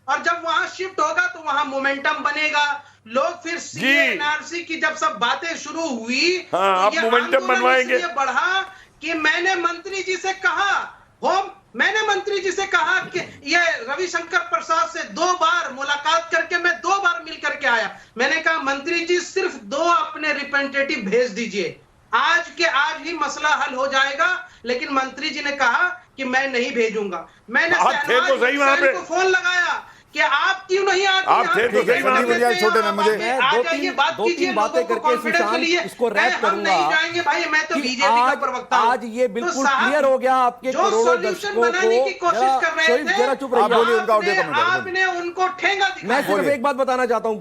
और जब वहां शिफ्ट होगा तो वहां मोमेंटम बनेगा। लोग फिर एनआरसी की जब सब बातें शुरू हुई
हाँ,
तो
आप
ये
मोमेंटम
आंदोलन
बनवाएंगे।
इसलिए बढ़ा कि मैंने मंत्री जी से कहा, मैंने मंत्री जी से कहा कि ये रविशंकर प्रसाद से 2 बार मुलाकात करके मैं 2 बार मिल करके आया। मैंने कहा मंत्री जी सिर्फ 2 अपने रिप्रेजेंटेटिव भेज दीजिए, आज के आज ही मसला हल हो जाएगा। लेकिन मंत्री जी ने कहा कि मैं नहीं भेजूंगा। मैंने
आप थे तो सही वहां पे।
को फोन लगाया कि आप क्यों नहीं आते?
आप थे तो सही वहां पे।
छोटे ने मुझे
दो तीन बातें करके सुशांत इसको रैप करूंगा
जाएंगे भाई, मैं तो
कि
बीजेपी का प्रवक्ता हूं।
आज ये बिल्कुल
तो
क्लियर हो गया आपके
जो
करोड़ों
सॉल्यूशन
दर्शकों
बनाने की
को।
कोशिश कर रहे थे,
जरा चुप
आप बोलिए, उनका
रहिए।
ऑडियो कमेंट करो।
आपने उनको ठेंगा
मैं
दिखाया।
सिर्फ एक बात बताना चाहता हूं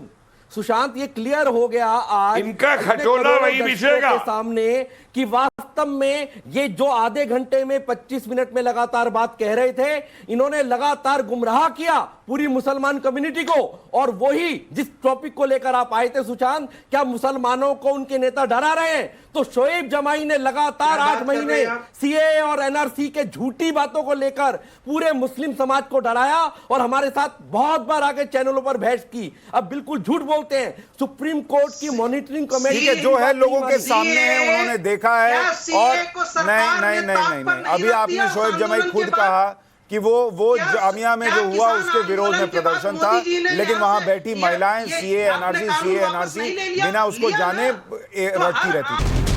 सुशांत, ये क्लियर हो गया आज
इनका
अपने
खटोला
करोड़ों
वही
दर्शकों
बिछेगा।
के सामने कि वास्तव में ये जो आधे घंटे में 25 मिनट में लगातार बात कह रहे थे, इन्होंने लगातार गुमराह किया पूरी मुसलमान कम्युनिटी को। और वही जिस टॉपिक को लेकर आप आए थे सुशांत, क्या मुसलमानों को उनके नेता डरा रहे हैं? तो शोएब जमाई ने लगातार 8 महीने सीए और एनआरसी के झूठी बातों को लेकर पूरे मुस्लिम समाज को डराया और हमारे साथ बहुत बार आके चैनलों पर बहस की। अब बिल्कुल झूठ बोलते हैं। सुप्रीम कोर्ट की मॉनिटरिंग कमेटी
के जो है लोगों के सामने है, उन्होंने देखा है। और नहीं, अभी आपने शोएब जमाई खुद कहा कि वो जामिया में जो हुआ उसके विरोध में प्रदर्शन था, लेकिन वहां बैठी महिलाएं सीए एनआरसी बिना उसको जाने रटती रहती थी।